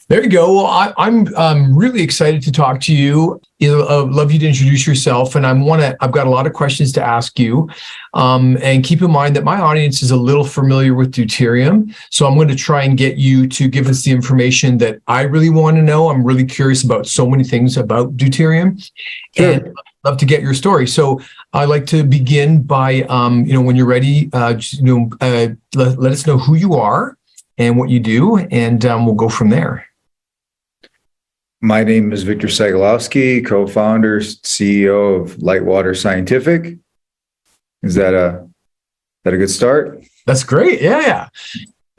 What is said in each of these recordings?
There you go. Well, I'm really excited to talk to you. Love you to introduce yourself, and I've got a lot of questions to ask you. And keep in mind that my audience is a little familiar with deuterium, so I'm going to try and get you to give us the information that I really want to know. I'm really curious about so many things about deuterium, Sure. and I'd love to get your story. So I'd like to begin by, when you're ready, let us know who you are and what you do, and we'll go from there. My name is Viktor Sagalovsky, co-founder, CEO of Litewater Scientific. Is that a good start? That's great. Yeah.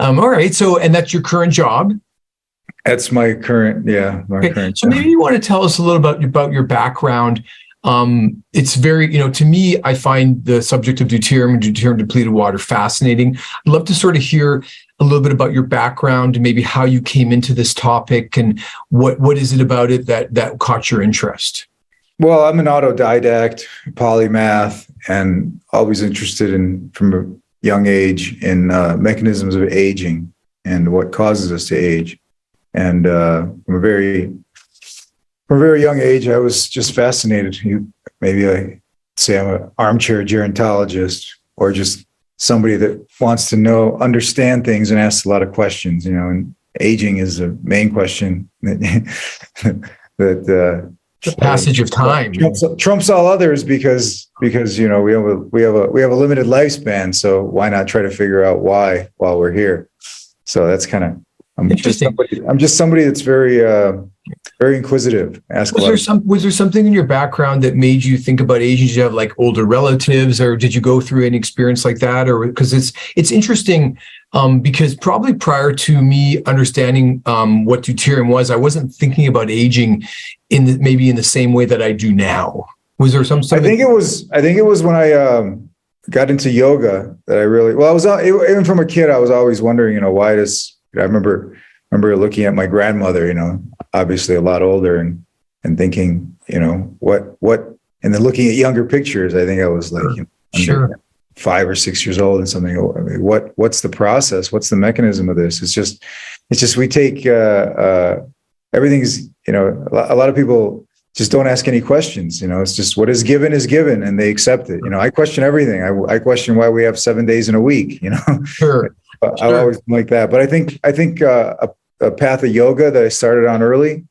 All right. So, and that's your current job? That's my current job. So maybe you want to tell us a little about your background. It's very, to me, I find the subject of deuterium and deuterium depleted water fascinating. I'd love to sort of hear a little bit about your background and maybe how you came into this topic and what is it about it that caught your interest? Well, I'm an autodidact, polymath, and always interested from a young age in mechanisms of aging and what causes us to age. And from a very young age, I was just fascinated. Maybe I say I'm an armchair gerontologist, or just somebody that wants to understand things and asks a lot of questions, and aging is the main question that the passage of time trumps all others because we have a limited lifespan. So why not try to figure out why while we're here? So that's kind of, I'm just somebody that's very inquisitive. Was there something in your background that made you think about aging? Did you have like older relatives, or did you go through any experience like that? Or because it's interesting, because probably prior to me understanding what deuterium was, I wasn't thinking about aging maybe in the same way that I do now. Was there something? I think it was when I got into yoga that I really, even from a kid, I was always wondering, why does, I remember looking at my grandmother, obviously a lot older, and thinking, what, and then looking at younger pictures. I think I was like, sure, 5 or 6 years old and something. I mean, what's the process? What's the mechanism of this? It's just we take everything's, a lot of people just don't ask any questions. It's just what is given, and they accept it. I question everything. I question why we have 7 days in a week. Sure. I always like that. But I think a path of yoga that I started on early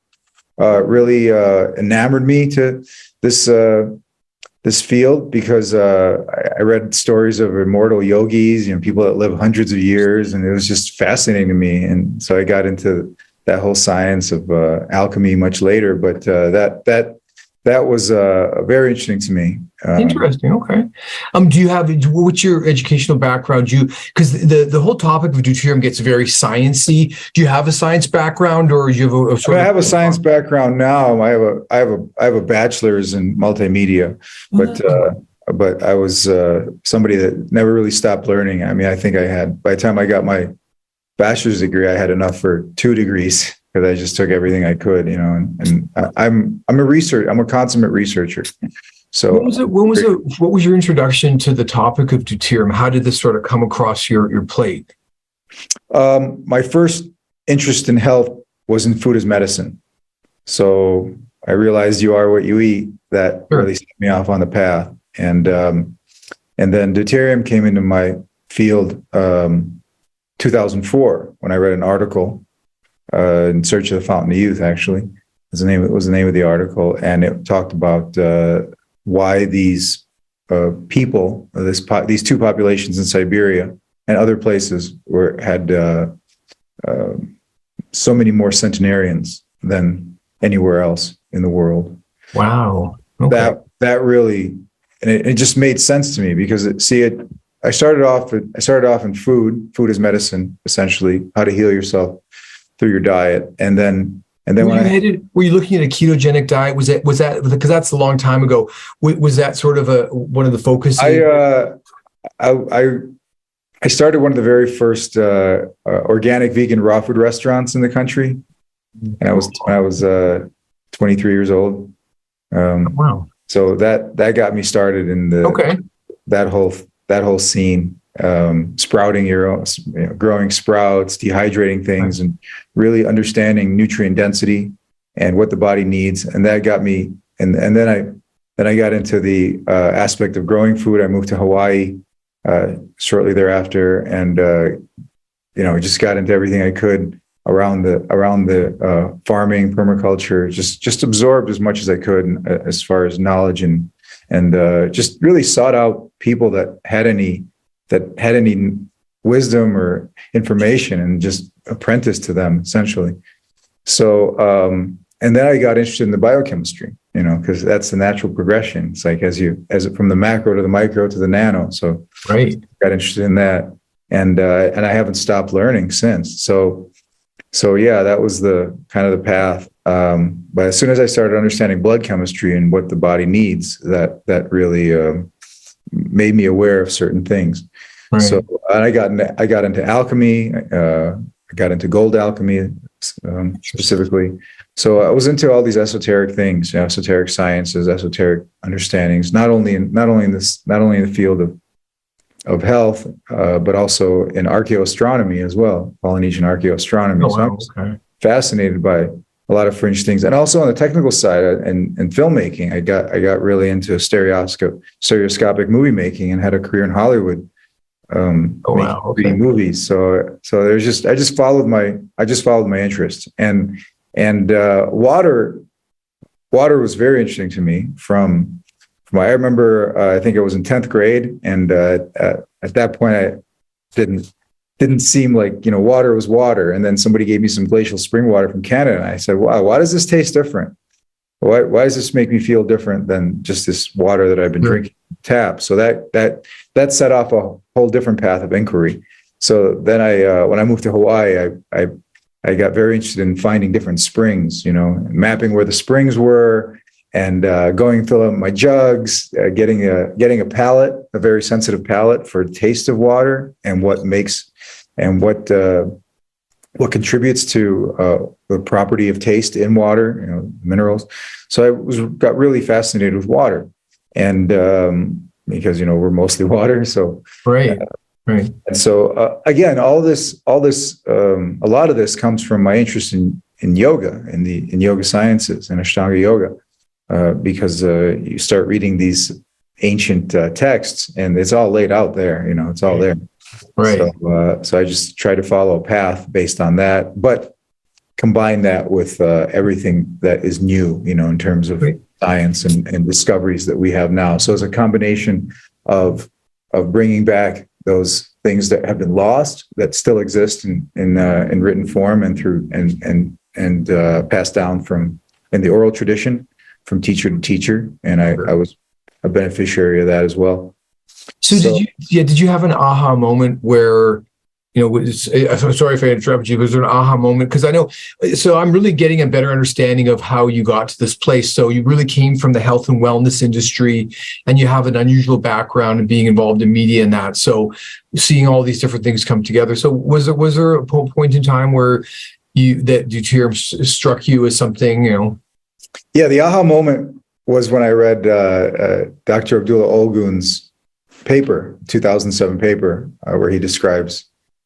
really enamored me to this field, because I read stories of immortal yogis, people that live hundreds of years, and it was just fascinating to me. And so I got into that whole science of alchemy much later. But that was very interesting to me. Interesting. Okay. What's your educational background? Because the whole topic of deuterium gets very sciencey. Do you have a science background, or do you have I have a science background now. I have a bachelor's in multimedia, but I was somebody that never really stopped learning. I mean, I think by the time I got my bachelor's degree, I had enough for 2 degrees, because I just took everything I could, and I'm a consummate researcher. So what was your introduction to the topic of deuterium? How did this sort of come across your plate? My first interest in health was in food as medicine. So I realized you are what you eat. That really set me off on the path. And then deuterium came into my field 2004, when I read an article in Search of the Fountain of Youth, actually. Was the name of the article, and it talked about why these people, these 2 populations in Siberia and other places had so many more centenarians than anywhere else in the world. Wow. Okay. That really, and it just made sense to me, because I started off in food as medicine, essentially, how to heal yourself through your diet, and then were you looking at a ketogenic diet? Was that because that's a long time ago? Was that sort of one of the focuses? I started one of the very first organic vegan raw food restaurants in the country, and I was 23 years old. Wow! So that got me started in that whole scene. sprouting your own, growing sprouts, dehydrating things, and really understanding nutrient density and what the body needs. And that got me. And then I got into the aspect of growing food. I moved to Hawaii shortly thereafter, and just got into everything I could around the farming, permaculture. Just absorbed as much as I could as far as knowledge, and just really sought out people that had any wisdom or information, and just apprenticed to them essentially. So, and then I got interested in the biochemistry, because that's the natural progression. It's like as from the macro to the micro to the nano. So right, got interested in that, and I haven't stopped learning since. So yeah, that was the kind of the path. But as soon as I started understanding blood chemistry and what the body needs, that really made me aware of certain things. Right. So and I got into alchemy. I got into Gould alchemy specifically. So I was into all these esoteric things, esoteric sciences, esoteric understandings, not only in the field of health, but also in archaeoastronomy as well, Polynesian archaeoastronomy. Oh, wow. So I'm fascinated by a lot of fringe things, and also on the technical side and filmmaking. I got really into stereoscopic movie making, and had a career in Hollywood. Making movies. So I just followed my interest, and water was very interesting to me from I remember, I think I was in 10th grade. And at that point I didn't seem like, water was water. And then somebody gave me some glacial spring water from Canada. And I said, wow, why does this taste different? Why does this make me feel different than just this water that I've been drinking tap? So that set off a whole different path of inquiry. So then when I moved to Hawaii, I got very interested in finding different springs, mapping where the springs were, and going fill up my jugs, getting a palate, a very sensitive palate for taste of water, and what contributes to the property of taste in water, minerals. So I got really fascinated with water, and because we're mostly water, so right. And so again, a lot of this comes from my interest in yoga, in yoga sciences and Ashtanga yoga, because you start reading these ancient texts, and it's all laid out there. It's all there. Right. So I just try to follow a path based on that, but combine that with everything that is new, in terms of science and discoveries that we have now. So it's a combination of bringing back those things that have been lost that still exist in written form and through and passed down in the oral tradition from teacher to teacher, and I was a beneficiary of that as well. So did you have an aha moment where, sorry if I interrupted you, was there an aha moment? Because I know, so I'm really getting a better understanding of how you got to this place. So you really came from the health and wellness industry, and you have an unusual background in being involved in media and that. So seeing all these different things come together. So was there a point in time where that Deuterium struck you as something, Yeah, the aha moment was when I read Dr. Abdullah Olgun's paper, 2007 paper, where he describes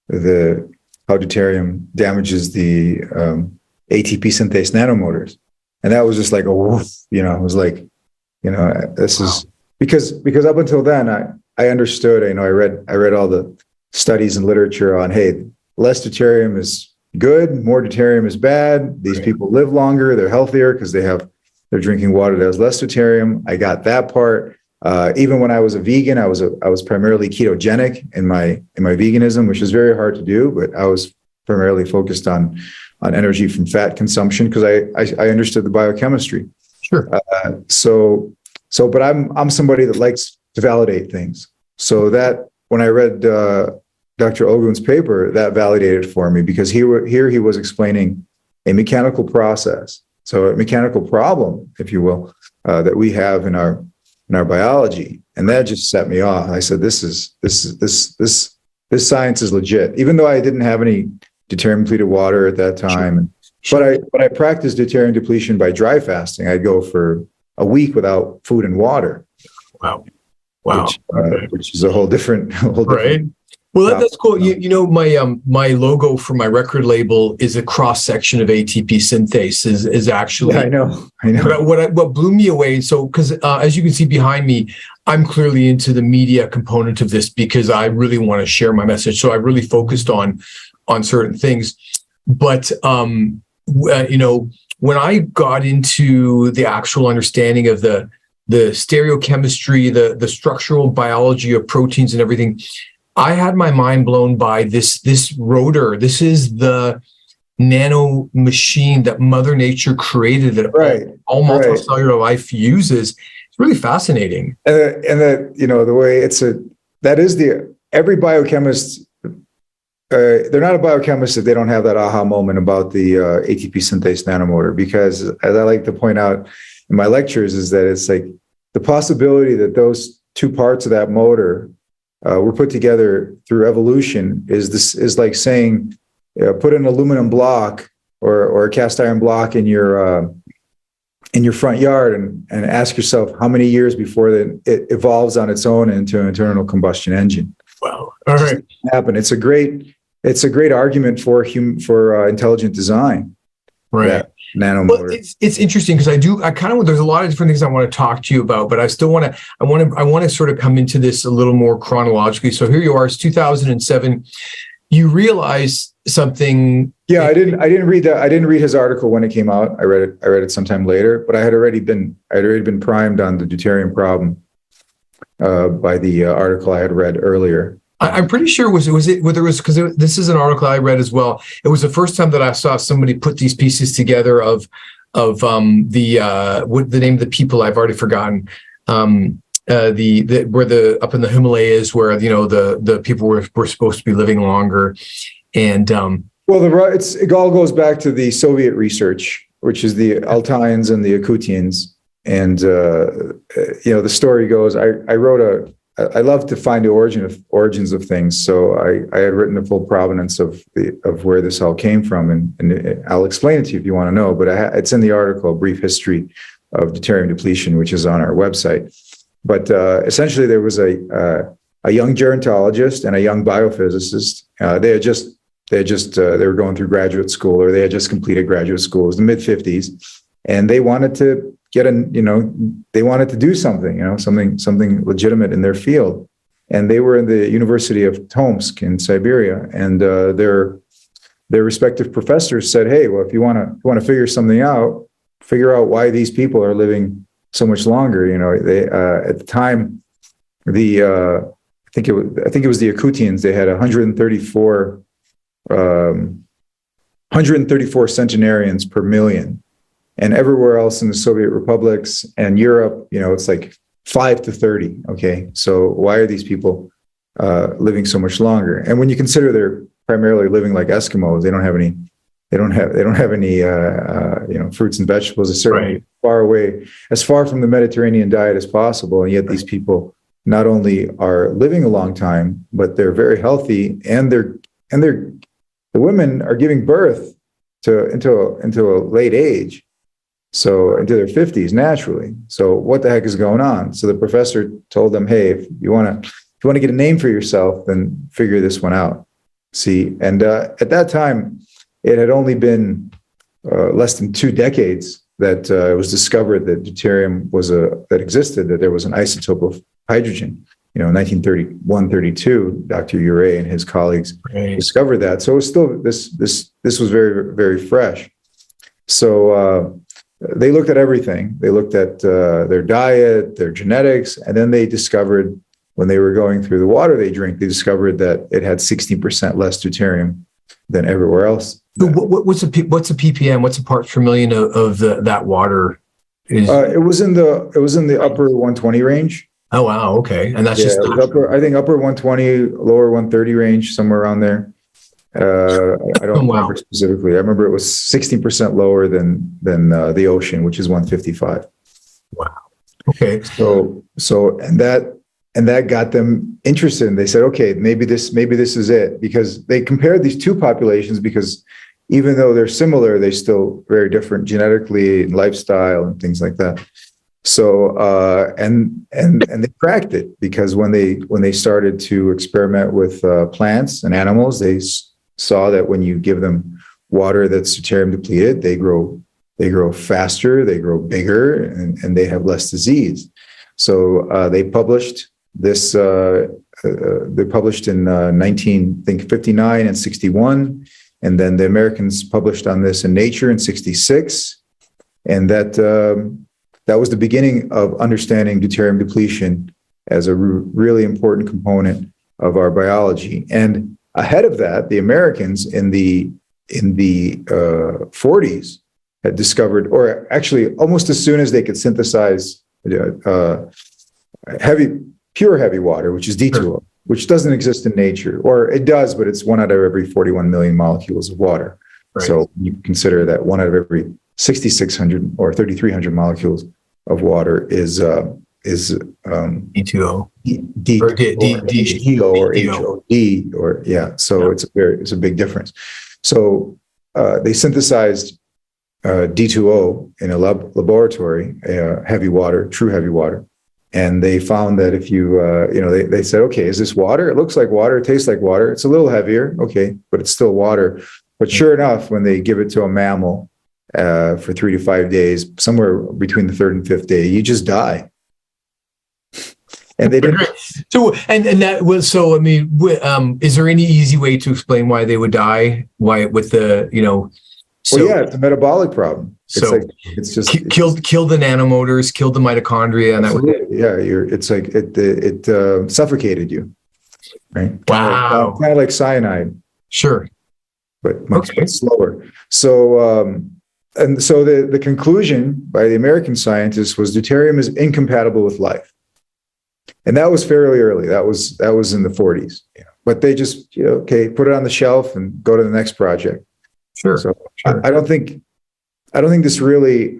how deuterium damages the ATP synthase nanomotors. And that was just like, it was like, this is because up until then I understood, I read all the studies and literature on, hey, less deuterium is good, more deuterium is bad. These people live longer, they're healthier because they're drinking water that has less deuterium. I got that part. Even when I was a vegan, I was primarily ketogenic in my veganism, which is very hard to do, but I was primarily focused on energy from fat consumption because I understood the biochemistry. Sure. But I'm somebody that likes to validate things. So that when I read Dr. Olgun's paper, that validated for me, because here he was explaining a mechanical process, so a mechanical problem, if you will, that we have in our biology, and that just set me off. I said, this science is legit, even though I didn't have any deuterium depleted water at that time. Sure. But I practiced deuterium depletion by dry fasting. I'd go for a week without food and water. Wow. Which is a whole different Well, that's cool. My logo for my record label is a cross section of ATP synthase. Is actually. Yeah, I know. What blew me away. So, because as you can see behind me, I'm clearly into the media component of this because I really want to share my message. So I really focused on certain things. But when I got into the actual understanding of the stereochemistry, the structural biology of proteins and everything, I had my mind blown by this rotor. This is the nano machine that Mother Nature created that all multicellular life uses. It's really fascinating. And the way every biochemist, they're not a biochemist if they don't have that aha moment about the ATP synthase nanomotor, because as I like to point out in my lectures is that it's like the possibility that those two parts of that motor were put together through evolution is like saying, put an aluminum block or a cast iron block in your front yard and ask yourself how many years before it evolves on its own into an internal combustion engine. Wow! All right, happen. It's a great argument for intelligent design. Right. Nanomotor. Well, it's interesting because there's a lot of different things I want to talk to you about, but I still want to sort of come into this a little more chronologically. So here you are, it's 2007. You realize something. Yeah, I didn't read that. I didn't read his article when it came out. I read it sometime later, but I had already been primed on the deuterium problem by the article I had read earlier. I'm pretty sure because this is an article I read as well. It was the first time that I saw somebody put these pieces together of the name of the people I've already forgotten. Up in the Himalayas where the people were supposed to be living longer, and it all goes back to the Soviet research, which is the Altaians and the Yakutians, and the story goes. I love to find the origins of things, so I had written the full provenance of where this all came from, and I'll explain it to you if you want to know. But it's in the article, A Brief History of Deuterium Depletion, which is on our website. But essentially, there was a young gerontologist and a young biophysicist. They were going through graduate school, or they had just completed graduate school. It was the mid '50s, and they wanted to they wanted to do something, something legitimate in their field. And they were in the University of Tomsk in Siberia, and their respective professors said, "Hey, well, if you want to figure out why these people are living so much longer." They at the time, I think it was the Yakutians. They had 134 centenarians per million. And everywhere else in the Soviet republics and Europe, it's like 5 to 30. Okay, so why are these people living so much longer? And when you consider they're primarily living like Eskimos, they don't have any fruits and vegetables. They're certainly far away, as far from the Mediterranean diet as possible. And yet these people not only are living a long time, but they're very healthy, and the women are giving birth into a late age. So into their 50s naturally. So what the heck is going on? So the professor told them, "Hey, if you want to get a name for yourself, then figure this one out." See, and at that time, it had only been less than 2 decades that it was discovered that deuterium that existed, that there was an isotope of hydrogen. 1931-32, Dr. Urey and his colleagues discovered that. So it was still this was very, very fresh. So they looked at everything. They looked at their diet, their genetics, and then they discovered, when they were going through the water they drink, they discovered that it had 16% less deuterium than everywhere else. So what's a ppm? What's a parts per million of that water? It was in the upper 120 range. Oh wow, okay, and that's just upper 120, lower 130 range, somewhere around there. I don't remember specifically. I remember it was 16% lower than the ocean, which is 155. Wow. Okay. So and that got them interested. And they said, okay, maybe this is it, because they compared these two populations, because even though they're similar, they're still very different genetically and lifestyle and things like that. So and they cracked it, because when they started to experiment with plants and animals, they saw that when you give them water that's deuterium depleted, they grow faster, they grow bigger, and they have less disease. So they published this. They published in 1959 and 61, and then the Americans published on this in Nature in 66, and that was the beginning of understanding deuterium depletion as a really important component of our biology. And ahead of that, the Americans in the 40s had discovered, or actually almost as soon as they could synthesize pure heavy water, which is D2O, which doesn't exist in nature, or it does, but it's 1 out of every 41 million molecules of water. Right. So you consider that 1 out of every 6,600 or 3,300 molecules of water is D2O, D2O or HOD, or yeah. So it's a big difference. So they synthesized D2O in a laboratory, heavy water, true heavy water. And they found that if you, they said, okay, is this water? It looks like water. It tastes like water. It's a little heavier. Okay, but it's still water. But sure enough, when they give it to a mammal for 3 to 5 days, somewhere between the 3rd and 5th day, you just die. And they didn't. So, and that was, so, I mean, is there any easy way to explain why they would die? Why with the, So, well, yeah, it's a metabolic problem. It's just killed the nanomotors, killed the mitochondria, and absolutely. It's like it suffocated you, right? Wow, kind of like cyanide. Sure, but much slower. So, so the conclusion by the American scientists was deuterium is incompatible with life, and that was fairly early. That was in the 40s. Yeah. But they just put it on the shelf and go to the next project. Sure. So I don't think this really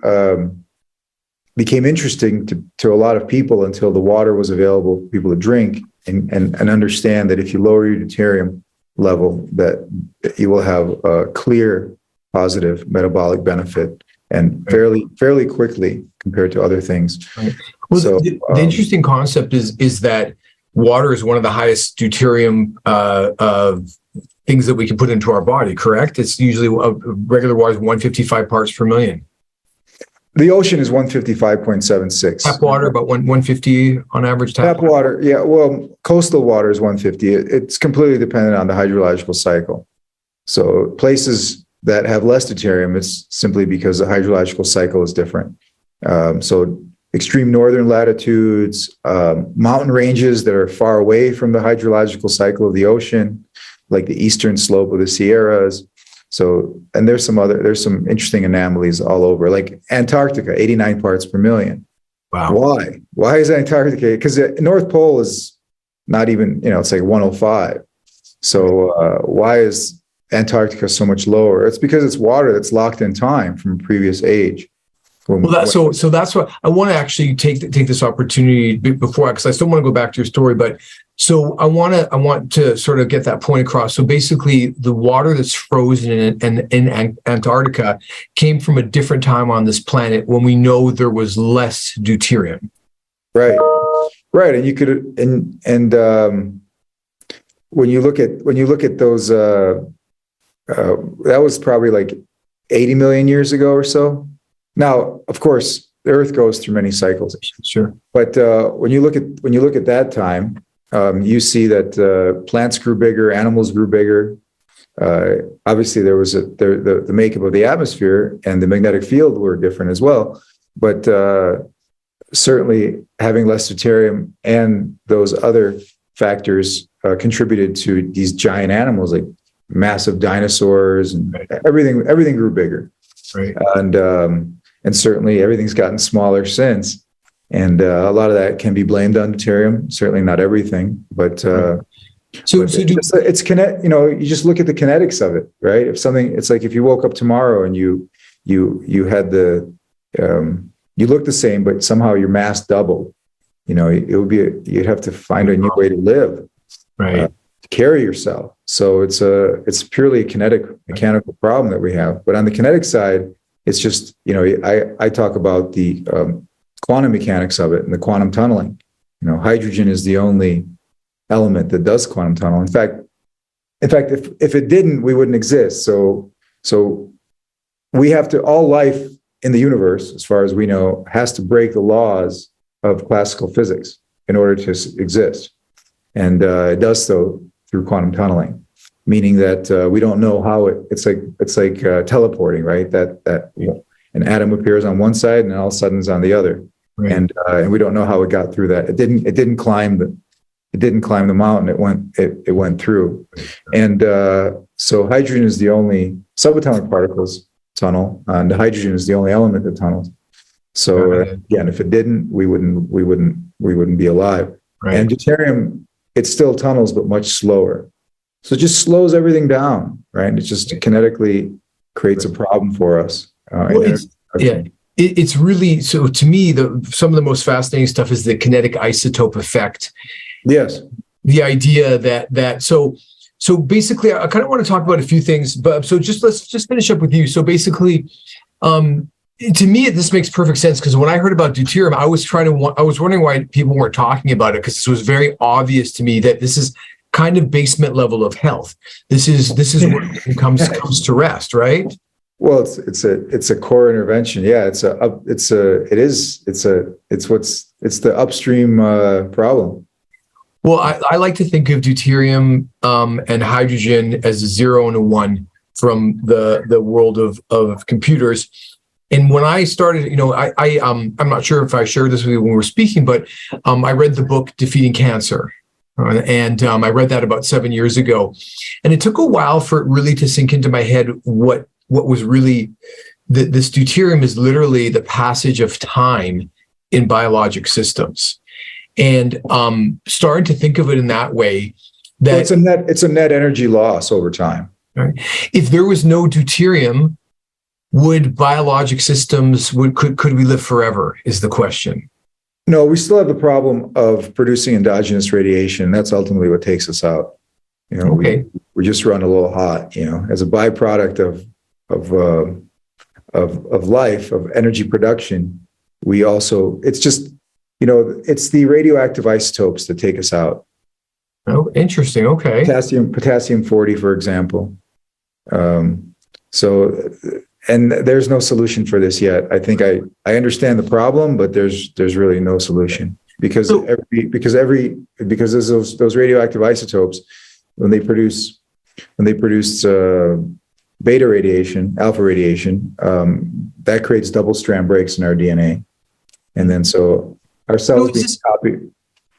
became interesting to a lot of people until the water was available for people to drink and understand that if you lower your deuterium level, that you will have a clear positive metabolic benefit, and fairly quickly compared to other things. Right. Well, so, the interesting concept is that water is one of the highest deuterium things that we can put into our body, correct? It's usually regular water is 155 parts per million. The ocean is 155.76. Tap water, about 150 on average. Tap water, yeah. Well, coastal water is 150. It's completely dependent on the hydrological cycle. So places that have less deuterium, it's simply because the hydrological cycle is different. So extreme northern latitudes, mountain ranges that are far away from the hydrological cycle of the ocean, like the eastern slope of the Sierras. So, and there's some interesting anomalies all over, like Antarctica, 89 parts per million. Wow. Why? Why is Antarctica? Because the North Pole is not even, it's like 105. So why is Antarctica so much lower? It's because it's water that's locked in time from a previous age. So that's what I want to actually take this opportunity before, because I still want to go back to your story, but so I want to sort of get that point across. So basically, the water that's frozen in Antarctica came from a different time on this planet when we know there was less deuterium. Right, and you could and when you look at those, that was probably like 80 million years ago or so. Now, of course, the Earth goes through many cycles. Sure. But when you look at that time, you see that plants grew bigger, animals grew bigger. Obviously, there was the makeup of the atmosphere and the magnetic field were different as well. But certainly, having less deuterium and those other factors contributed to these giant animals, like massive dinosaurs, and everything grew bigger. Right. And certainly everything's gotten smaller since. And a lot of that can be blamed on deuterium. Certainly not everything, but it's kinetic. You just look at the kinetics of it, right? If something, it's like if you woke up tomorrow and you had you look the same, but somehow your mass doubled. It would be you'd have to find a new way to live, right? To carry yourself. So it's purely a mechanical problem that we have. But on the kinetic side, it's just I talk about the quantum mechanics of it and the quantum tunneling. Hydrogen is the only element that does quantum tunnel. In fact, if it didn't, we wouldn't exist. So we have to, all life in the universe, as far as we know, has to break the laws of classical physics in order to exist. And it does so through quantum tunneling, meaning that we don't know how it's like teleporting, right? That an atom appears on one side and all of a sudden it's on the other. Right. And we don't know how it got through that. It didn't climb the mountain. It went through. And so hydrogen is the only subatomic particles tunnel, and hydrogen is the only element that tunnels. So again, if it didn't, we wouldn't be alive. Right. And deuterium, it still tunnels, but much slower. So it just slows everything down, right? It just kinetically creates a problem for us. It's really, so to me, some of the most fascinating stuff is the kinetic isotope effect. Yes. The idea that so basically, I kind of want to talk about a few things, but so let's just finish up with you. So basically, to me, this makes perfect sense, because when I heard about deuterium, I was wondering why people weren't talking about it, because this was very obvious to me that this is kind of basement level of health. This is where it comes to rest, right? Well, it's a core intervention. Yeah, it's the upstream problem. Well, I like to think of deuterium and hydrogen as a 0 and a 1 from the world of computers. And when I started, I'm not sure if I shared this with you when we were speaking, but I read the book Defeating Cancer. And I read that about 7 years ago. And it took a while for it really to sink into my head what was really, this deuterium is literally the passage of time in biologic systems. And starting to think of it in that way, that it's a net energy loss over time. Right? If there was no deuterium, would biologic systems could we live forever? Is the question. No, we still have the problem of producing endogenous radiation. That's ultimately what takes us out. Okay. We just run a little hot. As a byproduct of life, of energy production. We also, it's just, it's the radioactive isotopes that take us out. Oh, interesting. Okay. Potassium 40, for example. And there's no solution for this yet. I think I understand the problem, but there's really no solution, because those radioactive isotopes, when they produce beta radiation, alpha radiation, that creates double strand breaks in our DNA, and then so our cells being copied.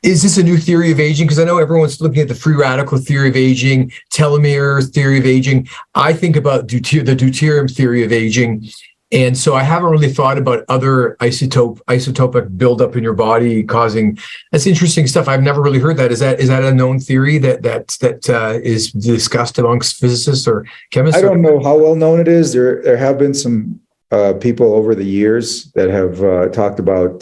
Is this a new theory of aging? Because I know everyone's looking at the free radical theory of aging, telomere theory of aging. I think about the deuterium theory of aging. And so I haven't really thought about other isotopic buildup in your body causing. That's interesting stuff. I've never really heard that. Is that a known theory that is discussed amongst physicists or chemists? I don't know how well known it is. There have been some people over the years that have talked about,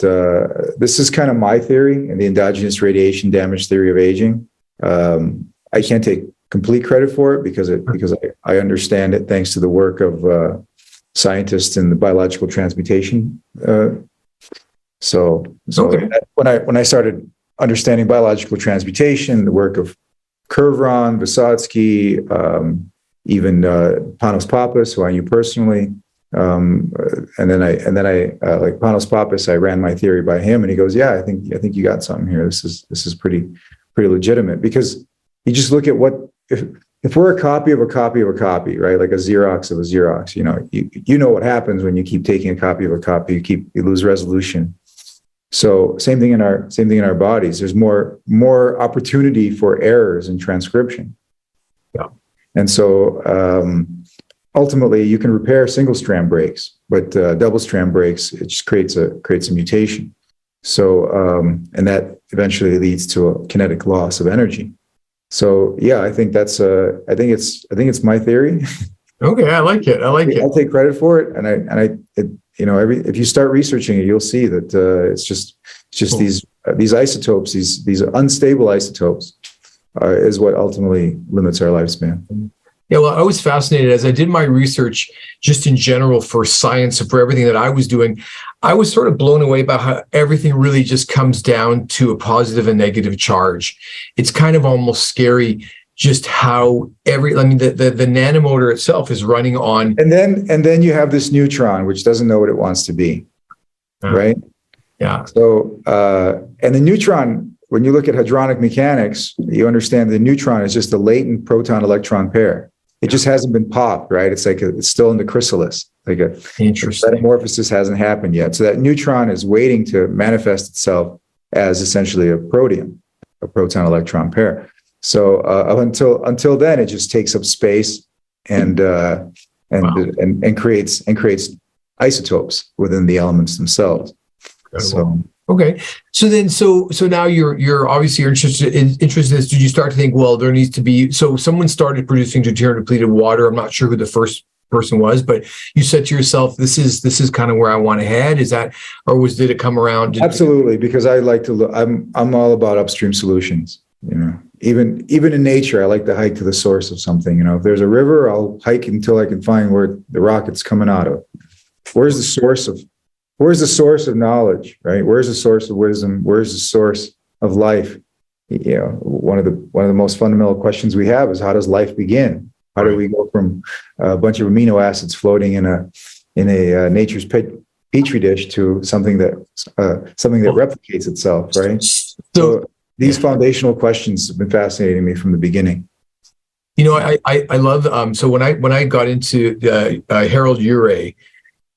this is kind of my theory, and the endogenous radiation damage theory of aging. I can't take complete credit for it because I understand it thanks to the work of scientists in the biological transmutation. So okay. When I started understanding biological transmutation, the work of Kurvron, Vysotsky, even Panos Pappas, who I knew personally. And then I like Panos Pappas, I ran my theory by him, and he goes, "Yeah, I think you got something here. This is pretty legitimate, because you just look at what if we're a copy of a copy of a copy, right? Like a Xerox of a Xerox. You know what happens when you keep taking a copy of a copy. You lose resolution. So same thing in our bodies. There's more opportunity for errors in transcription. Yeah, and so. Ultimately, you can repair single strand breaks, but double strand breaks, it just creates a mutation. So, and that eventually leads to a kinetic loss of energy. So, yeah, I think I think it's my theory. Okay, I like it. I'll take credit for it, if you start researching it, you'll see that it's just cool. These isotopes, these unstable isotopes, is what ultimately limits our lifespan. Yeah, well, I was fascinated as I did my research just in general for science and for everything that I was doing. I was sort of blown away by how everything really just comes down to a positive and negative charge. It's kind of almost scary just how the nanomotor itself is running on. And then you have this neutron, which doesn't know what it wants to be, right? Yeah. So, and the neutron, when you look at hadronic mechanics, you understand the neutron is just a latent proton-electron pair. It just hasn't been popped, right? It's like it's still in the chrysalis. Like Interesting. metamorphosis hasn't happened yet. So that neutron is waiting to manifest itself as essentially a protein, a proton-electron pair. So until then, it just takes up space and creates isotopes within the elements themselves. So. Okay. So now you're obviously interested in this. Did you start to think, well, there needs to be, so someone started producing deuterium depleted water. I'm not sure who the first person was, but you said to yourself, this is kind of where I want to head. Is that, or did it come around? Absolutely. Because I like to look, I'm all about upstream solutions, even in nature, I like to hike to the source of something. If there's a river, I'll hike until I can find where the rocket's coming out of. Where's the source of knowledge, right? Where's the source of wisdom? Where's the source of life? One of the most fundamental questions we have is, how does life begin? How do we go from a bunch of amino acids floating in a nature's petri dish to something that replicates itself, right? So these foundational questions have been fascinating me from the beginning. I love. So when I got into Harold Urey,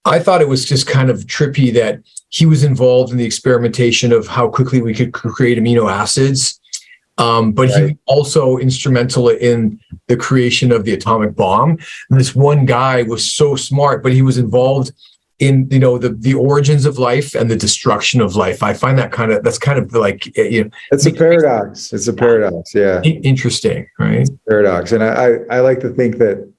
I thought it was just kind of trippy that he was involved in the experimentation of how quickly we could create amino acids. But right. He was also instrumental in the creation of the atomic bomb. And this one guy was so smart, but he was involved in, the origins of life and the destruction of life. I find that's kind of like, it's a paradox. It's a paradox. Yeah. Interesting. Right. It's a paradox. And I like to think that,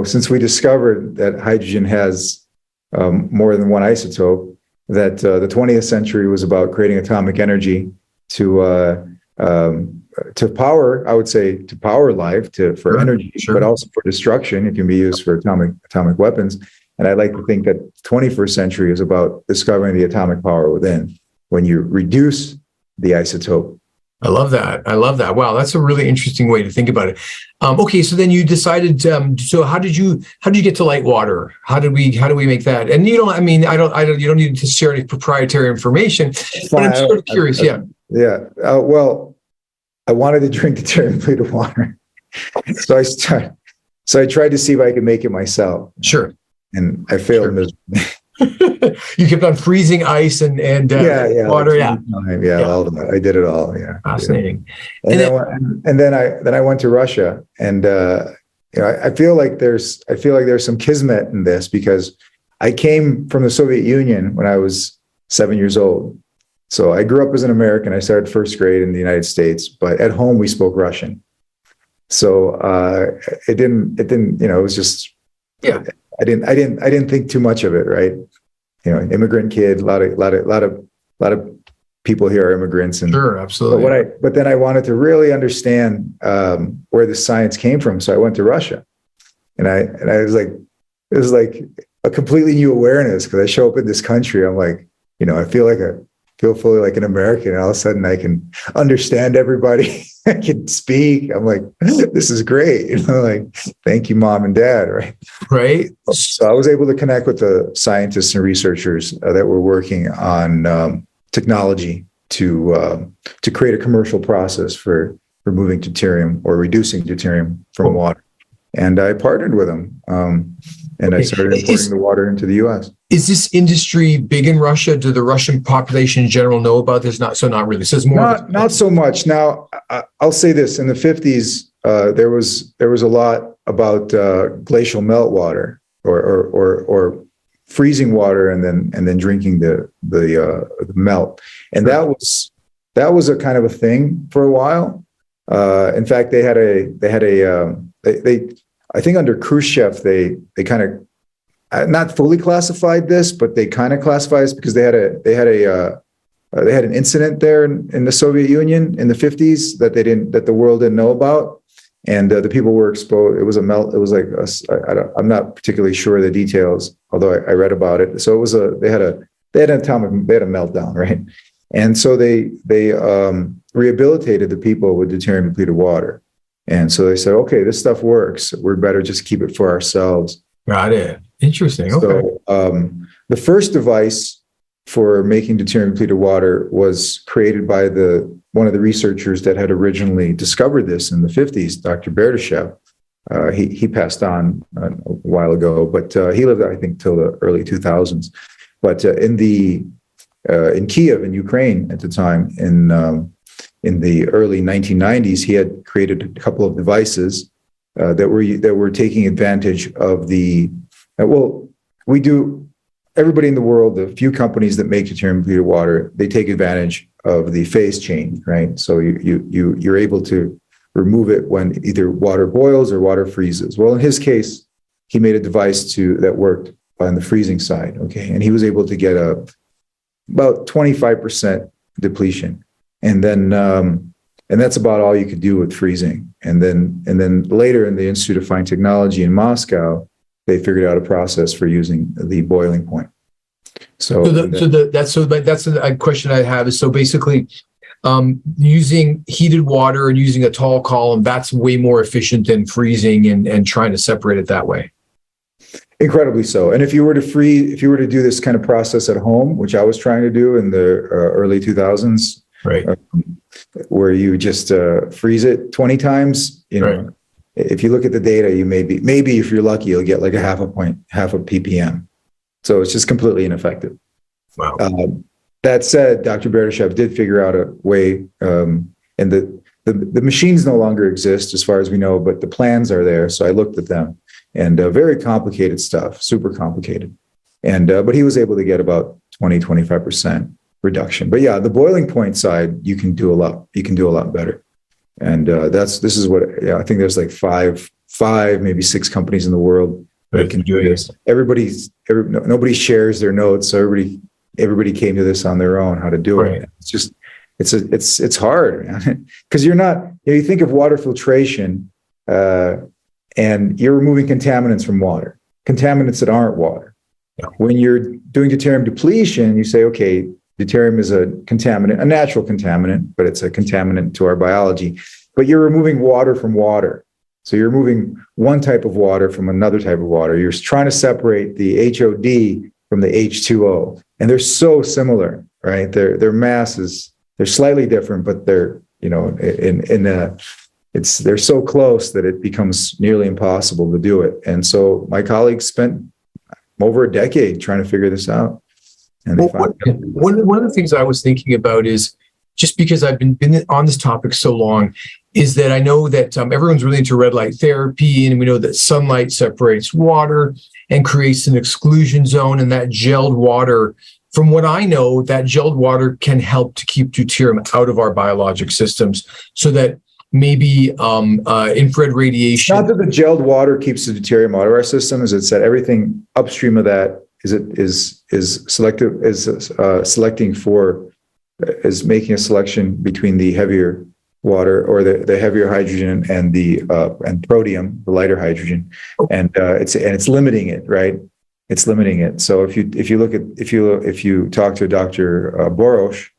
since we discovered that hydrogen has more than one isotope, that the 20th century was about creating atomic energy to power, I would say, to power life, for energy, but also for destruction. It can be used for atomic weapons. And I like to think that 21st century is about discovering the atomic power within, when you reduce the isotope. I love that. Wow, that's a really interesting way to think about it. Okay, so then you decided. So how did you get to Litewater? How do we make that? And you don't need to share any proprietary information. But I'm sort of curious. Yeah. Well, I wanted to drink deuterium depleted water, so I tried to see if I could make it myself. Sure. And I failed miserably. You kept on freezing ice and water. All of that. I did it all. Yeah. Fascinating. And then I went to Russia, and I feel like there's some kismet in this, because I came from the Soviet Union when I was 7 years old. So I grew up as an American. I started first grade in the United States, but at home we spoke Russian. So it was just I didn't think too much of it, right? Immigrant kid, a lot of people here are immigrants, and sure, absolutely. But then I wanted to really understand where the science came from, so I went to Russia, and I was like, it was like a completely new awareness, because I show up in this country, I'm like, I feel fully like an American, and all of a sudden I can understand everybody. I can speak. I'm like, this is great. Like, thank you, Mom and Dad. Right. Right. So I was able to connect with the scientists and researchers that were working on technology to create a commercial process for removing deuterium or reducing deuterium from water. And I partnered with them. And I started importing the water into the U.S. Is this industry big in Russia? Do the Russian population in general know about this? Not really. So it's more not so much. Now, I'll say this: in the 50s, there was a lot about glacial meltwater or freezing water and then drinking the melt, and that was a kind of a thing for a while. In fact, they had a I think under Khrushchev, they kind of not fully classified this, but they kind of classified this because they had an incident there in the Soviet Union in the 50s that the world didn't know about, And the people were exposed. It was a melt. It was like I'm not particularly sure of the details, although I read about it. So it was they had a meltdown, right? And so they rehabilitated the people with deuterium depleted water. And so they said, okay, this stuff works. We're better just keep it for ourselves. Got it. Interesting. Okay. So the first device for making deuterium depleted water was created by one of the researchers that had originally discovered this in the 50s, Dr. Berdyshev. He passed on a while ago, but he lived, I think, till the early 2000s. But in Kiev, in Ukraine at the time, in the early 1990s, he had created a couple of devices that were taking advantage of everybody in the world, the few companies that make deuterium depleted water, they take advantage of the phase change, right? So you're able to remove it when either water boils or water freezes. Well, in his case, he made a device that worked on the freezing side, okay? And he was able to get about 25% depletion. And then and that's about all you could do with freezing. And then later in the Institute of Fine Technology in Moscow, they figured out a process for using the boiling point. That's a question I have is, so basically using heated water and using a tall column, that's way more efficient than freezing and trying to separate it that way. Incredibly so. And if you were to do this kind of process at home, which I was trying to do in the early 2000s, right, where you just freeze it 20 times, right. If you look at the data, you maybe if you're lucky, you'll get like a half a ppm. So it's just completely ineffective. Wow. That said, Dr. Berdyshev did figure out a way, and the machines no longer exist as far as we know, but the plans are there. So I looked at them, and very complicated stuff, super complicated. And but he was able to get about 25% reduction. But yeah, the boiling point side, you can do a lot better. And this is what I think there's like five, maybe 6 companies in the world that can do this. Nobody shares their notes, so everybody came to this on their own how to do it. It's just it's hard because you think of water filtration and you're removing contaminants from water, contaminants that aren't water. Yeah. When you're doing deuterium depletion, you say, okay, deuterium is a contaminant, a natural contaminant, but it's a contaminant to our biology. But you're removing water from water. So you're removing one type of water from another type of water. You're trying to separate the HOD from the H2O. And they're so similar, right? Their masses, they're slightly different, but they're, they're so close that it becomes nearly impossible to do it. And so my colleagues spent over a decade trying to figure this out. And one of the things I was thinking about is, just because I've been on this topic so long, is that I know that everyone's really into red light therapy, and we know that sunlight separates water and creates an exclusion zone, and that gelled water, from what I know, that gelled water can help to keep deuterium out of our biologic systems, so that maybe infrared radiation. Not that the gelled water keeps the deuterium out of our system, as it said, everything upstream of that is making a selection between the heavier water or the heavier hydrogen and protium, the lighter hydrogen, and it's limiting it, right? It's limiting it. So if you talk to Dr. Borosh,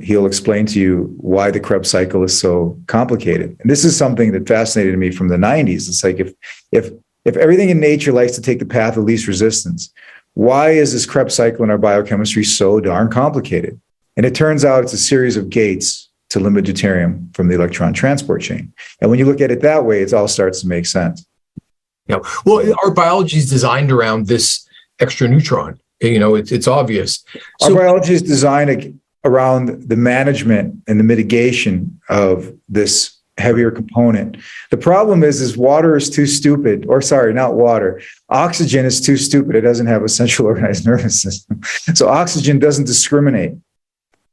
he'll explain to you why the Krebs cycle is so complicated. And this is something that fascinated me from the 90s. It's like if everything in nature likes to take the path of least resistance, why is this Krebs cycle in our biochemistry so darn complicated? And it turns out it's a series of gates to limit deuterium from the electron transport chain. And when you look at it that way, it all starts to make sense. Yeah. Well, our biology is designed around this extra neutron. It's obvious. Our biology is designed around the management and the mitigation of this heavier component. The problem is water is too stupid, or sorry, not water. Oxygen is too stupid. It doesn't have a central organized nervous system. So oxygen doesn't discriminate.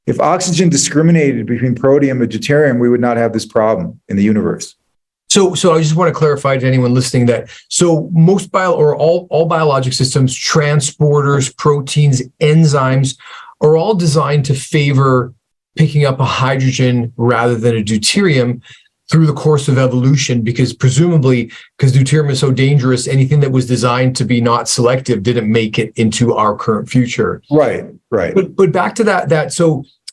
If oxygen discriminated between protium and deuterium, we would not have this problem in the universe. So I just want to clarify to anyone listening that most all biologic systems, transporters, proteins, enzymes, are all designed to favor picking up a hydrogen rather than a deuterium. through the course of evolution, because presumably, because deuterium is so dangerous, anything that was designed to be not selective didn't make it into our current future. Right. But back to that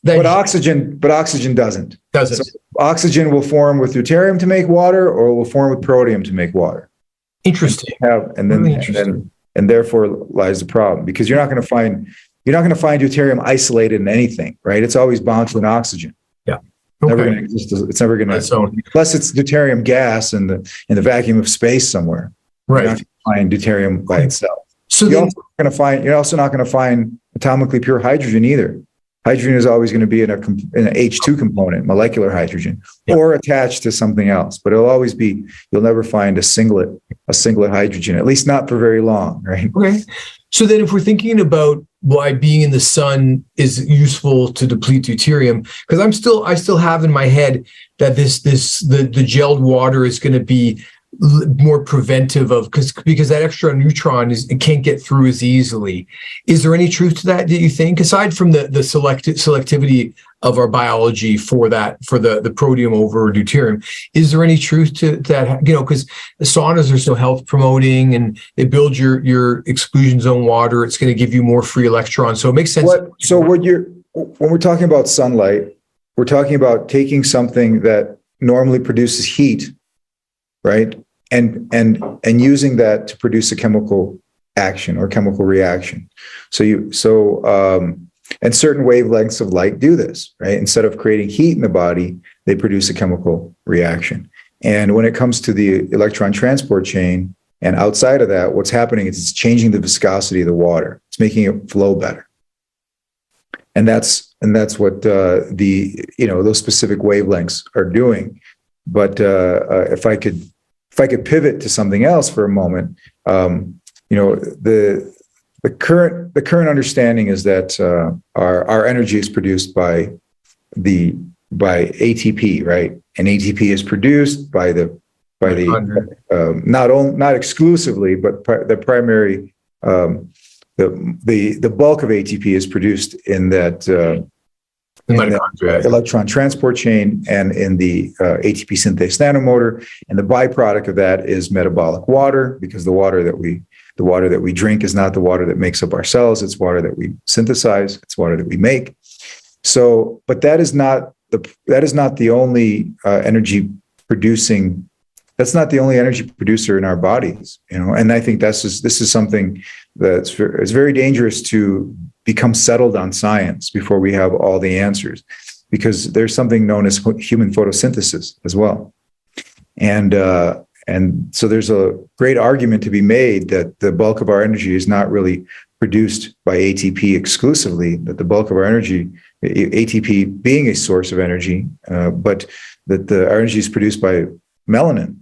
But oxygen doesn't. Doesn't. So oxygen will form with deuterium to make water, or it will form with protium to make water. Interesting. And therefore lies the problem, because you're not going to find deuterium isolated in anything, right? It's always bound to an oxygen. Yeah. Never going to exist. It's never going to, unless it's deuterium gas in the vacuum of space somewhere. Right. You're not going to find deuterium by itself. So you're also not going to find atomically pure hydrogen either. Hydrogen is always going to be in an H2 component, molecular hydrogen, or attached to something else. But it'll always be, you'll never find a singlet hydrogen, at least not for very long, right? Okay. So then if we're thinking about why being in the sun is useful to deplete deuterium, because I still have in my head that the gelled water is going to be more preventive of, because that extra neutron it can't get through as easily. Is there any truth to that, do you think, aside from the selectivity of our biology for the protium over deuterium? Is there any truth to that? Because the saunas are so health promoting, and they build your exclusion zone water. It's going to give you more free electrons, so it makes sense. When we're talking about sunlight, we're talking about taking something that normally produces heat, right? And using that to produce a chemical action or chemical reaction. And certain wavelengths of light do this, right? Instead of creating heat in the body, they produce a chemical reaction. And when it comes to the electron transport chain and outside of that, what's happening is it's changing the viscosity of the water. It's making it flow better. And that's what those specific wavelengths are doing. But if I could pivot to something else for a moment, the current understanding is that our energy is produced by ATP, right? And ATP is produced by not exclusively, but the primary the bulk of ATP is produced in that. In the electron transport chain and in the ATP synthase nanomotor, and the byproduct of that is metabolic water, because the water that we drink is not the water that makes up our cells; it's water that we synthesize, it's water that we make. So, but that is not the only energy producing. That's not the only energy producer in our bodies, And I think this is something it's very dangerous to become settled on science before we have all the answers, because there's something known as human photosynthesis as well. And so there's a great argument to be made that the bulk of our energy is not really produced by ATP exclusively, that the bulk of our energy, ATP being a source of energy, but that our energy is produced by melanin.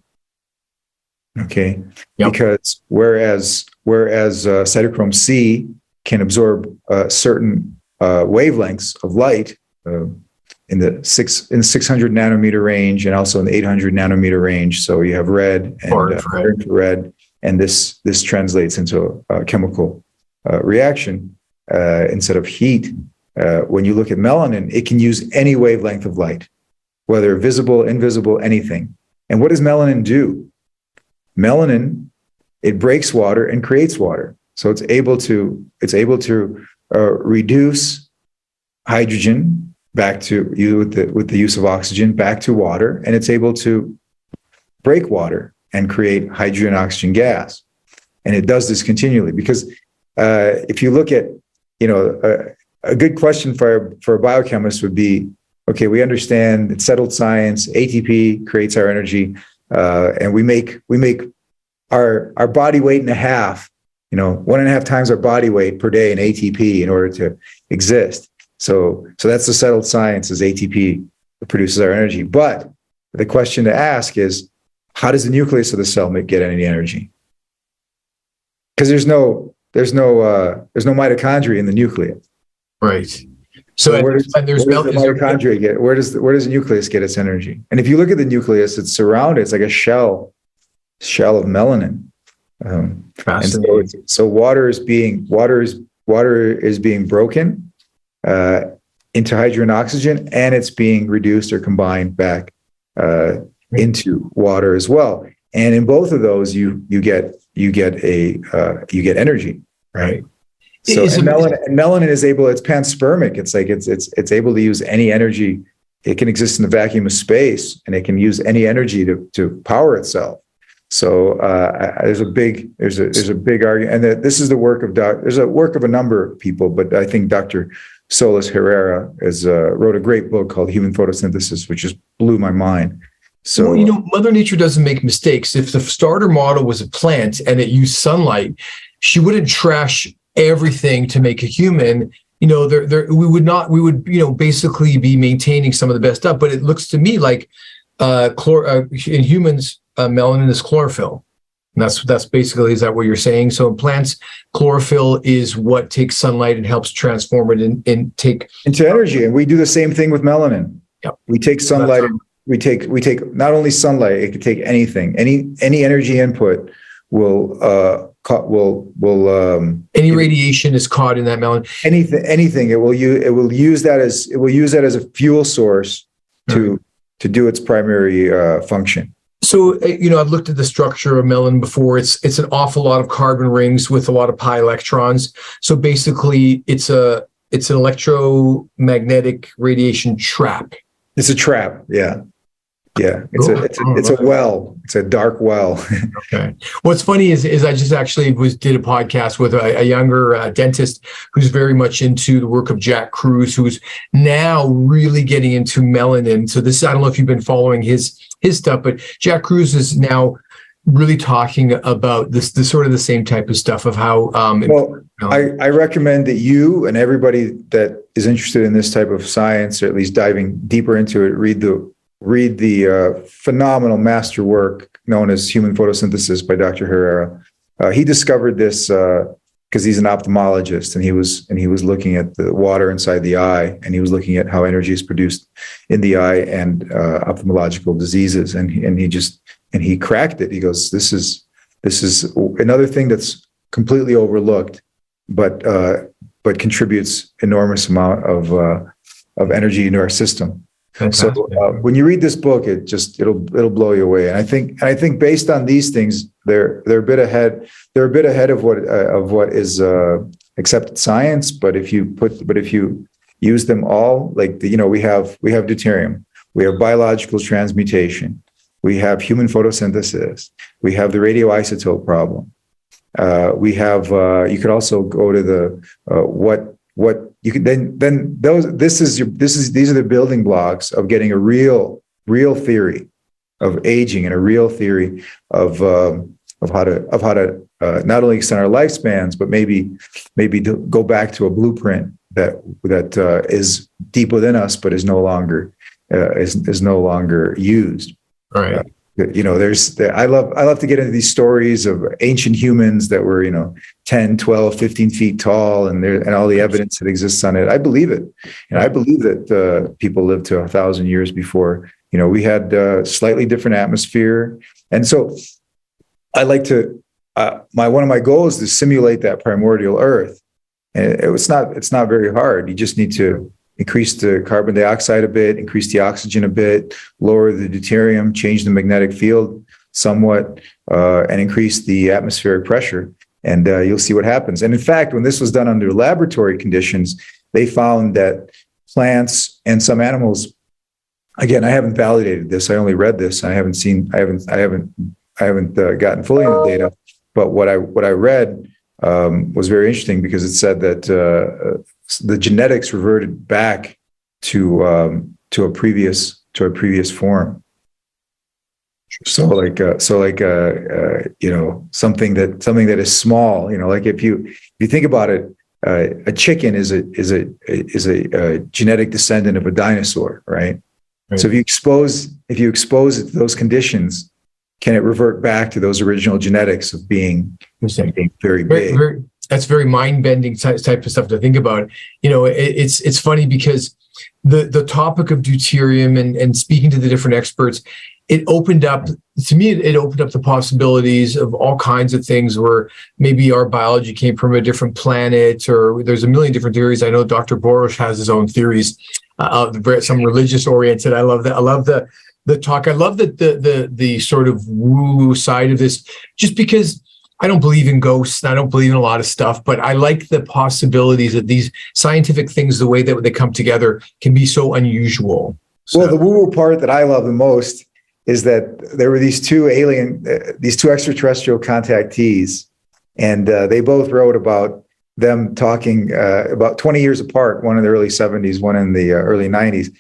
Okay. Yep. Because whereas cytochrome C can absorb certain wavelengths of light in the 600 nanometer range, and also in the 800 nanometer range. So you have red and infrared, and this translates into a chemical reaction instead of heat. When you look at melanin, it can use any wavelength of light, whether visible, invisible, anything. And what does melanin do? Melanin, it breaks water and creates water. So it's able to reduce hydrogen back to you with the use of oxygen back to water, and it's able to break water and create hydrogen oxygen gas. And it does this continually, because if you look at a good question for a biochemist would be, okay, we understand it's settled science. ATP creates our energy, and we make our body weight and a half. 1.5 times our body weight per day in ATP in order to exist. So that's the settled science, is ATP produces our energy. But the question to ask is, how does the nucleus of the cell get any energy? Because there's no mitochondria in the nucleus. Right. So where does the nucleus get its energy? And if you look at the nucleus, it's surrounded. It's like a shell of melanin. And so water is being broken into hydrogen and oxygen, and it's being reduced or combined back into water as well. And in both of those, you get energy, right? So melanin is able. It's panspermic. It's like it's able to use any energy. It can exist in the vacuum of space, and it can use any energy to power itself. So there's a big argument, and that this is the work of there's a work of a number of people, but I think Dr. Solis Herrera wrote a great book called Human Photosynthesis, which just blew my mind. So Mother Nature doesn't make mistakes. If the starter model was a plant and it used sunlight, she wouldn't trash everything to make a human. We would basically be maintaining some of the best stuff. But it looks to me like in humans, melanin is chlorophyll. And that's basically, is that what you're saying? So in plants, chlorophyll is what takes sunlight and helps transform it and take into energy. And we do the same thing with melanin. Yep. We take sunlight. We take not only sunlight. It could take anything. Any energy input will any radiation is caught in that melanin. Anything. It will use that as a fuel source to do its primary function. So, I've looked at the structure of melanin before. It's an awful lot of carbon rings with a lot of pi electrons. So basically, it's an electromagnetic radiation trap. It's a trap. Yeah. Yeah. It's a well. It's a dark well. Okay. What's funny is I just actually did a podcast with a younger dentist who's very much into the work of Jack Kruse, who's now really getting into melanin. So I don't know if you've been following his stuff, but Jack Kruse is now really talking about this sort of the same type of stuff of how. I recommend that you and everybody that is interested in this type of science, or at least diving deeper into it, read the phenomenal master work known as Human Photosynthesis by Dr. Herrera. He discovered this because he's an ophthalmologist, and he was looking at the water inside the eye, and he was looking at how energy is produced in the eye and ophthalmological diseases, and he cracked it. He goes, this is another thing that's completely overlooked, but contributes enormous amount of energy into our system. Fantastic. So when you read this book, it'll blow you away. And I think based on these things, they're a bit ahead. They're a bit ahead of what is accepted science. But if you use them all, like we have deuterium, we have biological transmutation, we have human photosynthesis, we have the radioisotope problem. We have you could also go to the what you can then those these are the building blocks of getting a real theory of aging and a real theory of how to not only extend our lifespans, but maybe to go back to a blueprint that is deep within us, but is no longer used. All right. I love to get into these stories of ancient humans that were 10, 12, 15 feet tall, and all the evidence that exists on it. I believe it, and I believe that people lived to 1,000 years before. We had slightly different atmosphere, and so I like to. One of my goals is to simulate that primordial Earth, and it's not very hard. You just need to increase the carbon dioxide a bit, increase the oxygen a bit, lower the deuterium, change the magnetic field somewhat, and increase the atmospheric pressure. And you'll see what happens. And in fact, when this was done under laboratory conditions, they found that plants and some animals, again, I haven't validated this. I only read this. I haven't gotten fully into the data. But what I read was very interesting, because it said that the genetics reverted back to a previous form. So something that is small. Like if you think about it, a chicken is a genetic descendant of a dinosaur, right? So if you expose it to those conditions, can it revert back to those original genetics of being very big? That's very mind-bending type of stuff to think about. It's funny because the topic of deuterium and speaking to the different experts, it opened up the possibilities of all kinds of things where maybe our biology came from a different planet, or there's a million different theories. I know Dr. Borush has his own theories, some religious oriented. I love that. I love the talk. I love the sort of woo side of this, just because I don't believe in ghosts and I don't believe in a lot of stuff, but I like the possibilities that these scientific things, the way that they come together, can be so unusual. So. Well, the woo-woo part that I love the most is that there were these two extraterrestrial contactees, and they both wrote about them talking about 20 years apart, one in the early 70s, one in the early 90s.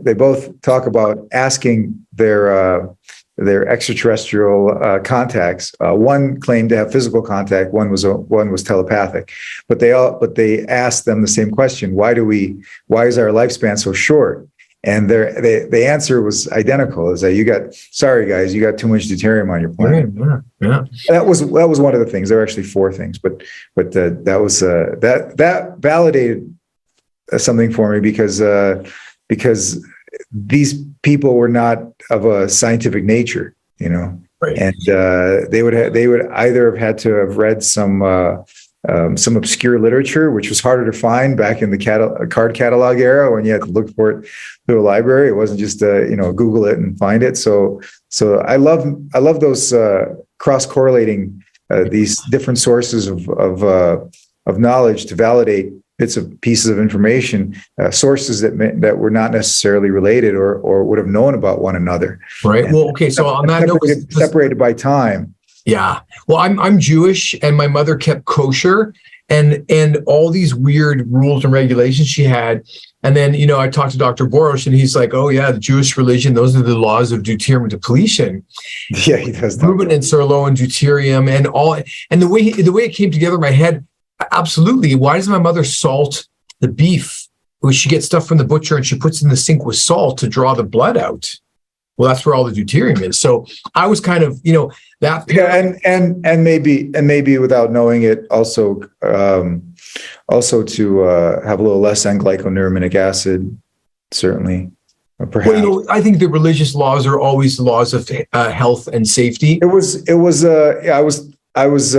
They both talk about asking their extraterrestrial contacts. One claimed to have physical contact. One was telepathic. But they asked them the same question: Why is our lifespan so short? And the answer was identical: is that sorry guys, you got too much deuterium on your planet. Yeah. That was one of the things. There were actually four things, but that validated something for me because these people were not of a scientific nature, right. And they would either have had to have read some obscure literature, which was harder to find back in the card catalog era when you had to look for it through a library. It wasn't just Google it and find it. So I love those cross-correlating these different sources of knowledge to validate bits of pieces of information, sources that were not necessarily related or would have known about one another. Right. Well, okay. So on that note, separated by time. Yeah. Well, I'm Jewish, and my mother kept kosher, and all these weird rules and regulations she had. And then, I talked to Dr. Boros, and he's like, oh yeah, the Jewish religion, those are the laws of deuterium depletion. Yeah, he does. Reuben and Serlo and deuterium and all. And the way it came together in my head, absolutely. Why does my mother salt the beef? Well, she gets stuff from the butcher and she puts it in the sink with salt to draw the blood out. Well, that's where all the deuterium is. So I was kind of, that. Yeah, and maybe without knowing it, also to have a little less N-glyconeurominic acid, certainly. Perhaps. Well, I think the religious laws are always laws of health and safety. I was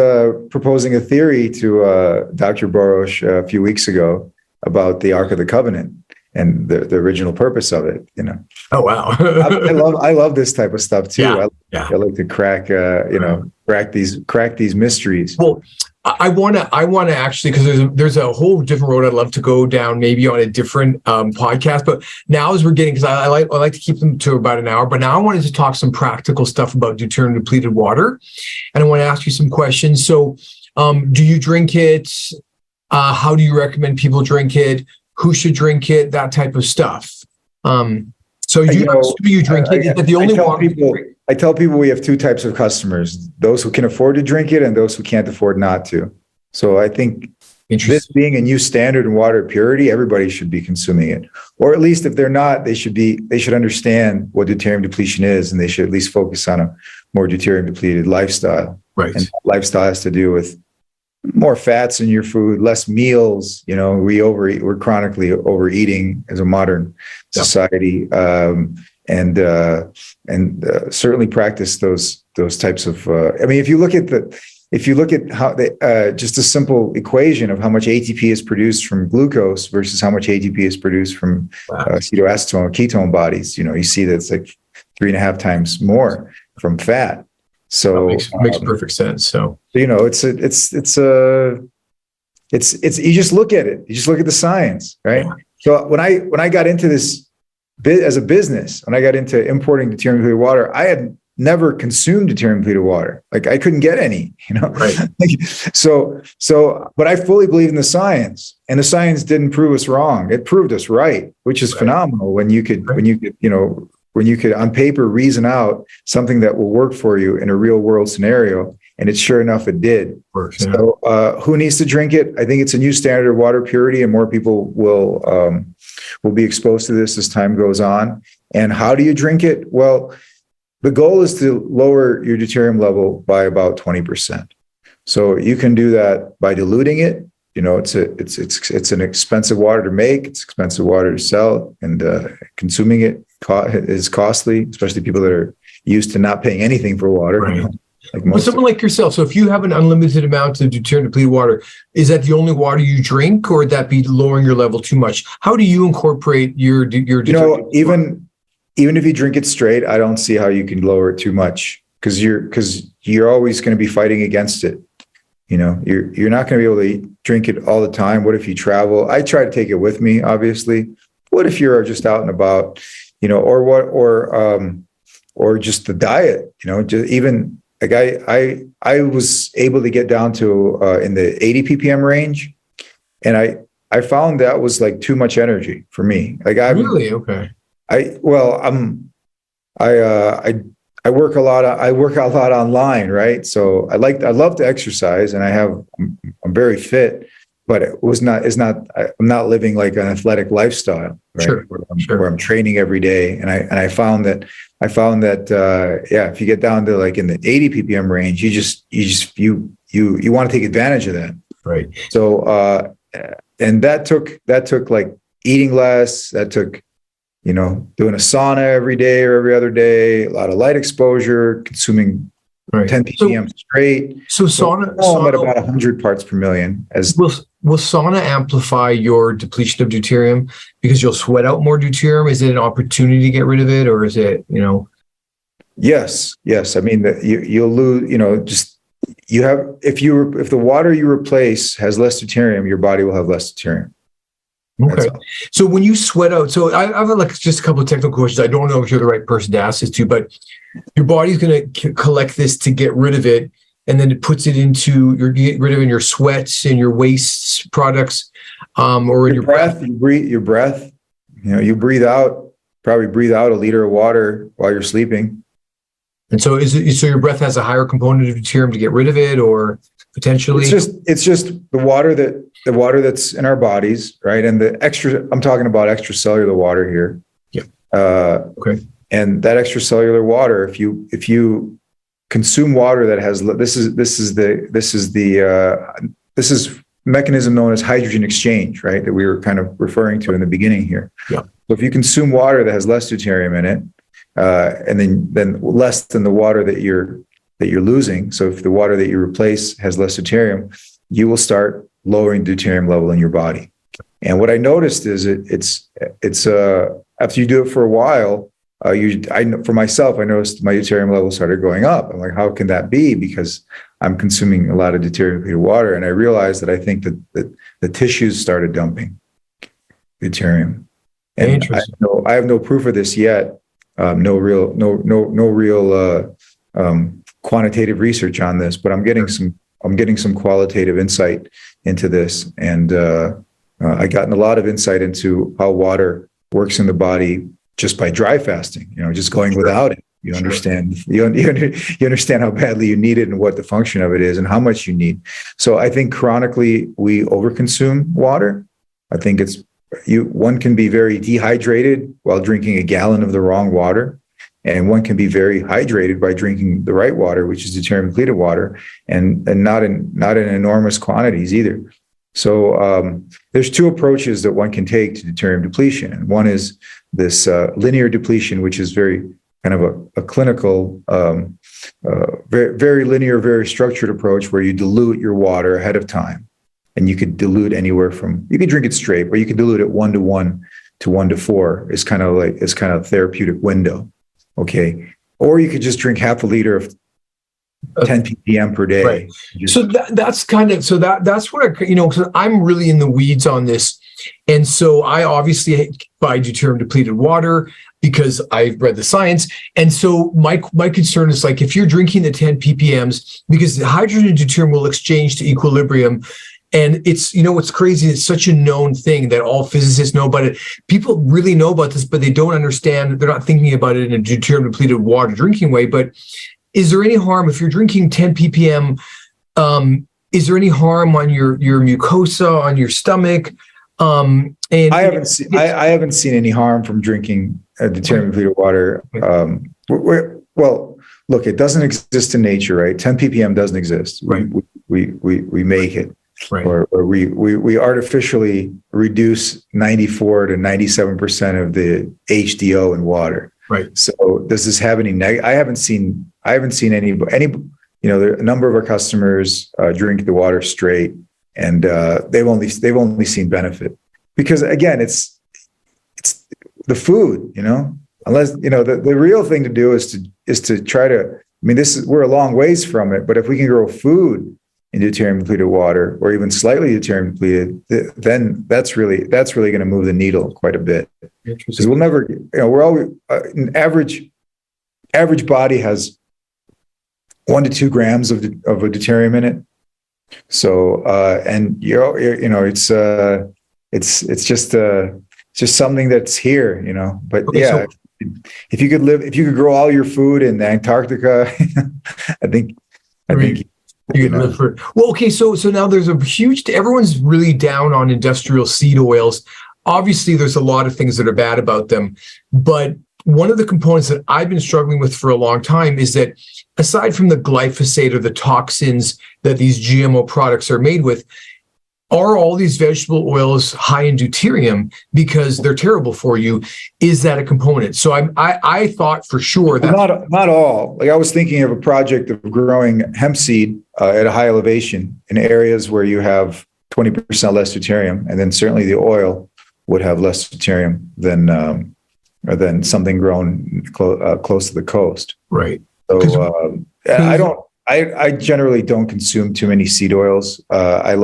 proposing a theory to Dr. Boros a few weeks ago about the Ark of the Covenant and the original purpose of it. Oh wow! I love this type of stuff too. Yeah. I like to crack these mysteries. Well, I want to actually, because there's a whole different road I'd love to go down, maybe on a different podcast. But now, as we're getting, because I like to keep them to about an hour. But now I wanted to talk some practical stuff about deuterium depleted water, and I want to ask you some questions. So, do you drink it? How do you recommend people drink it? Who should drink it? That type of stuff. So you drink it? Is that the only water? I tell people we have two types of customers: those who can afford to drink it and those who can't afford not to. So I think this being a new standard in water purity, everybody should be consuming it, or at least if they're not, they should understand what deuterium depletion is, and they should at least focus on a more deuterium depleted lifestyle. Right. And lifestyle has to do with more fats in your food, less meals. We're chronically overeating as a modern society. And certainly practice those types of. If you look at how just a simple equation of how much ATP is produced from glucose versus how much ATP is produced from ketoacetone or ketone bodies, you see that it's like 3.5 times more from fat. So that makes perfect sense. So it's you just look at it. You just look at the science, right? Yeah. So when I got into this as a business, when I got into importing deuterium depleted water, I had never consumed deuterium depleted water. Like I couldn't get any, Right. But I fully believe in the science, and the science didn't prove us wrong. It proved us right, which is phenomenal when you could on paper reason out something that will work for you in a real world scenario. And it sure enough, it did. Works, yeah. So who needs to drink it? I think it's a new standard of water purity, and more people will be exposed to this as time goes on. And how do you drink it? Well, the goal is to lower your deuterium level by about 20%. So you can do that by diluting it. It's an expensive water to make. It's expensive water to sell, and consuming it is costly, especially people that are used to not paying anything for water. Right. Like someone like yourself. So if you have an unlimited amount of deuterium depleted water, is that the only water you drink, or would that be lowering your level too much? How do you incorporate your deuterium? even if you drink it straight, I don't see how you can lower it too much because you're always going to be fighting against it. You know, you're not going to be able to drink it all the time. What if you travel? I try to take it with me, obviously. What if you're just out and about, you know, or just the diet, you know, just even like I was able to get down to in the 80 ppm range, and I found that was like too much energy for me. Like Really? Okay. I work a lot. I work a lot online, right? So I love to exercise, and I'm very fit, but I'm not living like an athletic lifestyle, right? Sure. Where I'm training every day, and I found that if you get down to like in the 80 ppm range, you want to take advantage of that, right? So and that took like eating less. That took, you know, doing a sauna every day or every other day, a lot of light exposure, consuming 10 ppm straight. So sauna I'm at about 100 parts per million. Will sauna amplify your depletion of deuterium because you'll sweat out more deuterium? Is it an opportunity to get rid of it, or is it, you know? Yes. I mean, you'll lose, you know, just you have, if the water you replace has less deuterium, your body will have less deuterium. Okay. So when you sweat out, so I have like just a couple of technical questions. I don't know if you're the right person to ask this to, but your body's going to collect this to get rid of it, and then it puts it into you get rid of it in your sweats and your waste products, or in your breath. You breathe your breath. You know, you breathe out a liter of water while you're sleeping. And so so your breath has a higher component of deuterium to get rid of it, or potentially? It's just the water that's in our bodies, right? And I'm talking about extracellular water here. Yeah. Okay. And that extracellular water, if you consume water that has this is mechanism known as hydrogen exchange, right? That we were kind of referring to in the beginning here. Yeah. So if you consume water that has less deuterium in it, and then less than the water that you're losing. So if the water that you replace has less deuterium, you will start lowering deuterium level in your body. And what I noticed is it's after you do it for a while, for myself, I noticed my deuterium level started going up. I'm like, how can that be? Because I'm consuming a lot of deuterium water, and I realized that I think that the tissues started dumping deuterium. And I have no proof of this yet. No real quantitative research on this, but I'm getting some qualitative insight into this, and I gotten a lot of insight into how water works in the body just by dry fasting. You know, just going without it. You understand. You understand how badly you need it and what the function of it is and how much you need. So I think chronically we overconsume water. I think one can be very dehydrated while drinking a gallon of the wrong water, and one can be very hydrated by drinking the right water, which is deuterium depleted water, and not in enormous quantities either. So there's two approaches that one can take to deuterium depletion, and one is this linear depletion, which is very kind of a clinical, very, very linear, very structured approach where you dilute your water ahead of time. And you could dilute anywhere from, you can drink it straight, or you can dilute it 1:1 to 1:4. It's kind of therapeutic window. Okay. Or you could just drink half a liter of 10 ppm per day. Right. So that's what so I'm really in the weeds on this. And so I obviously buy deuterium depleted water because I've read the science. And so my concern is, like, if you're drinking the 10 ppms, because the hydrogen and deuterium will exchange to equilibrium. And it's, what's crazy, it's such a known thing that all physicists know about it. People really know about this, but they don't understand. They're not thinking about it in a deuterium depleted water drinking way. But is there any harm if you're drinking 10 ppm? Is there any harm on your mucosa, on your stomach? And I haven't seen any harm from drinking deuterium depleted water. Well, look, it doesn't exist in nature, right? 10 ppm doesn't exist. Right. We make it. Right. Or we artificially reduce 94 to 97% of the HDO in water. Right. So does this have any I haven't seen any, a number of our customers drink the water straight, and they've only seen benefit, because again, it's the food, unless, the real thing to do is to try to, we're a long ways from it, but if we can grow food in deuterium depleted water, or even slightly deuterium depleted, then that's really going to move the needle quite a bit. Because we'll never, we're always, an average body has 1 to 2 grams of a deuterium in it. So, and it's just something that's here, but okay, yeah, so if you could grow all your food in Antarctica, I think you could live for. Well, okay. So now there's a huge, everyone's really down on industrial seed oils. Obviously there's a lot of things that are bad about them, but one of the components that I've been struggling with for a long time is that aside from the glyphosate or the toxins that these GMO products are made with, are all these vegetable oils high in deuterium because they're terrible for you? Is that a component? So I thought for sure that not all. Like I was thinking of a project of growing hemp seed at a high elevation in areas where you have 20% less deuterium, and then certainly the oil would have less deuterium than something grown close to the coast. Right. So I generally don't consume too many seed oils. I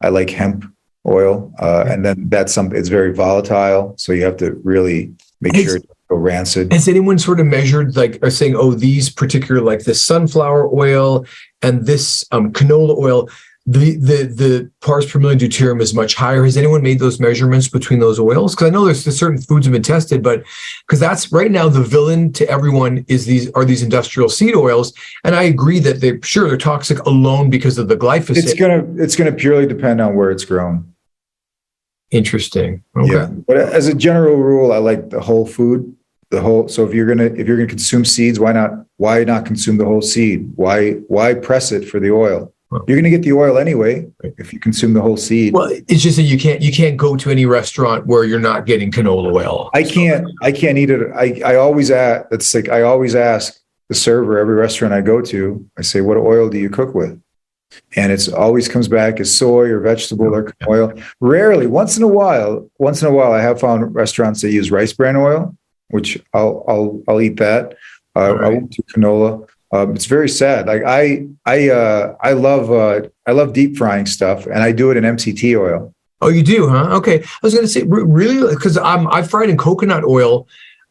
like hemp oil, and then it's very volatile, so you have to really make sure it doesn't go rancid. Has anyone sort of measured, like, are saying, oh, these particular, like this sunflower oil and this canola oil, the parts per million deuterium is much higher? Has anyone made those measurements between those oils? Because I know there's certain foods have been tested, but because that's right now the villain to everyone is these industrial seed oils, and I agree that they're toxic alone because of the glyphosate. It's gonna purely depend on where it's grown. Interesting. Okay. Yeah, but as a general rule, I like the whole food. So if you're gonna consume seeds, why not consume the whole seed? Why press it for the oil? You're going to get the oil anyway if you consume the whole seed. Well, it's just that you can't go to any restaurant where you're not getting canola oil. I can't eat it. I always ask. It's like I always ask the server every restaurant I go to. I say, "What oil do you cook with?" And it's always comes back as soy or vegetable or oil. Rarely, once in a while, I have found restaurants that use rice bran oil, which I'll eat that. I won't do canola. It's very sad. Like I love deep frying stuff, and I do it in MCT oil. Oh, you do, huh? Okay. I was going to say really, because I've fried in coconut oil,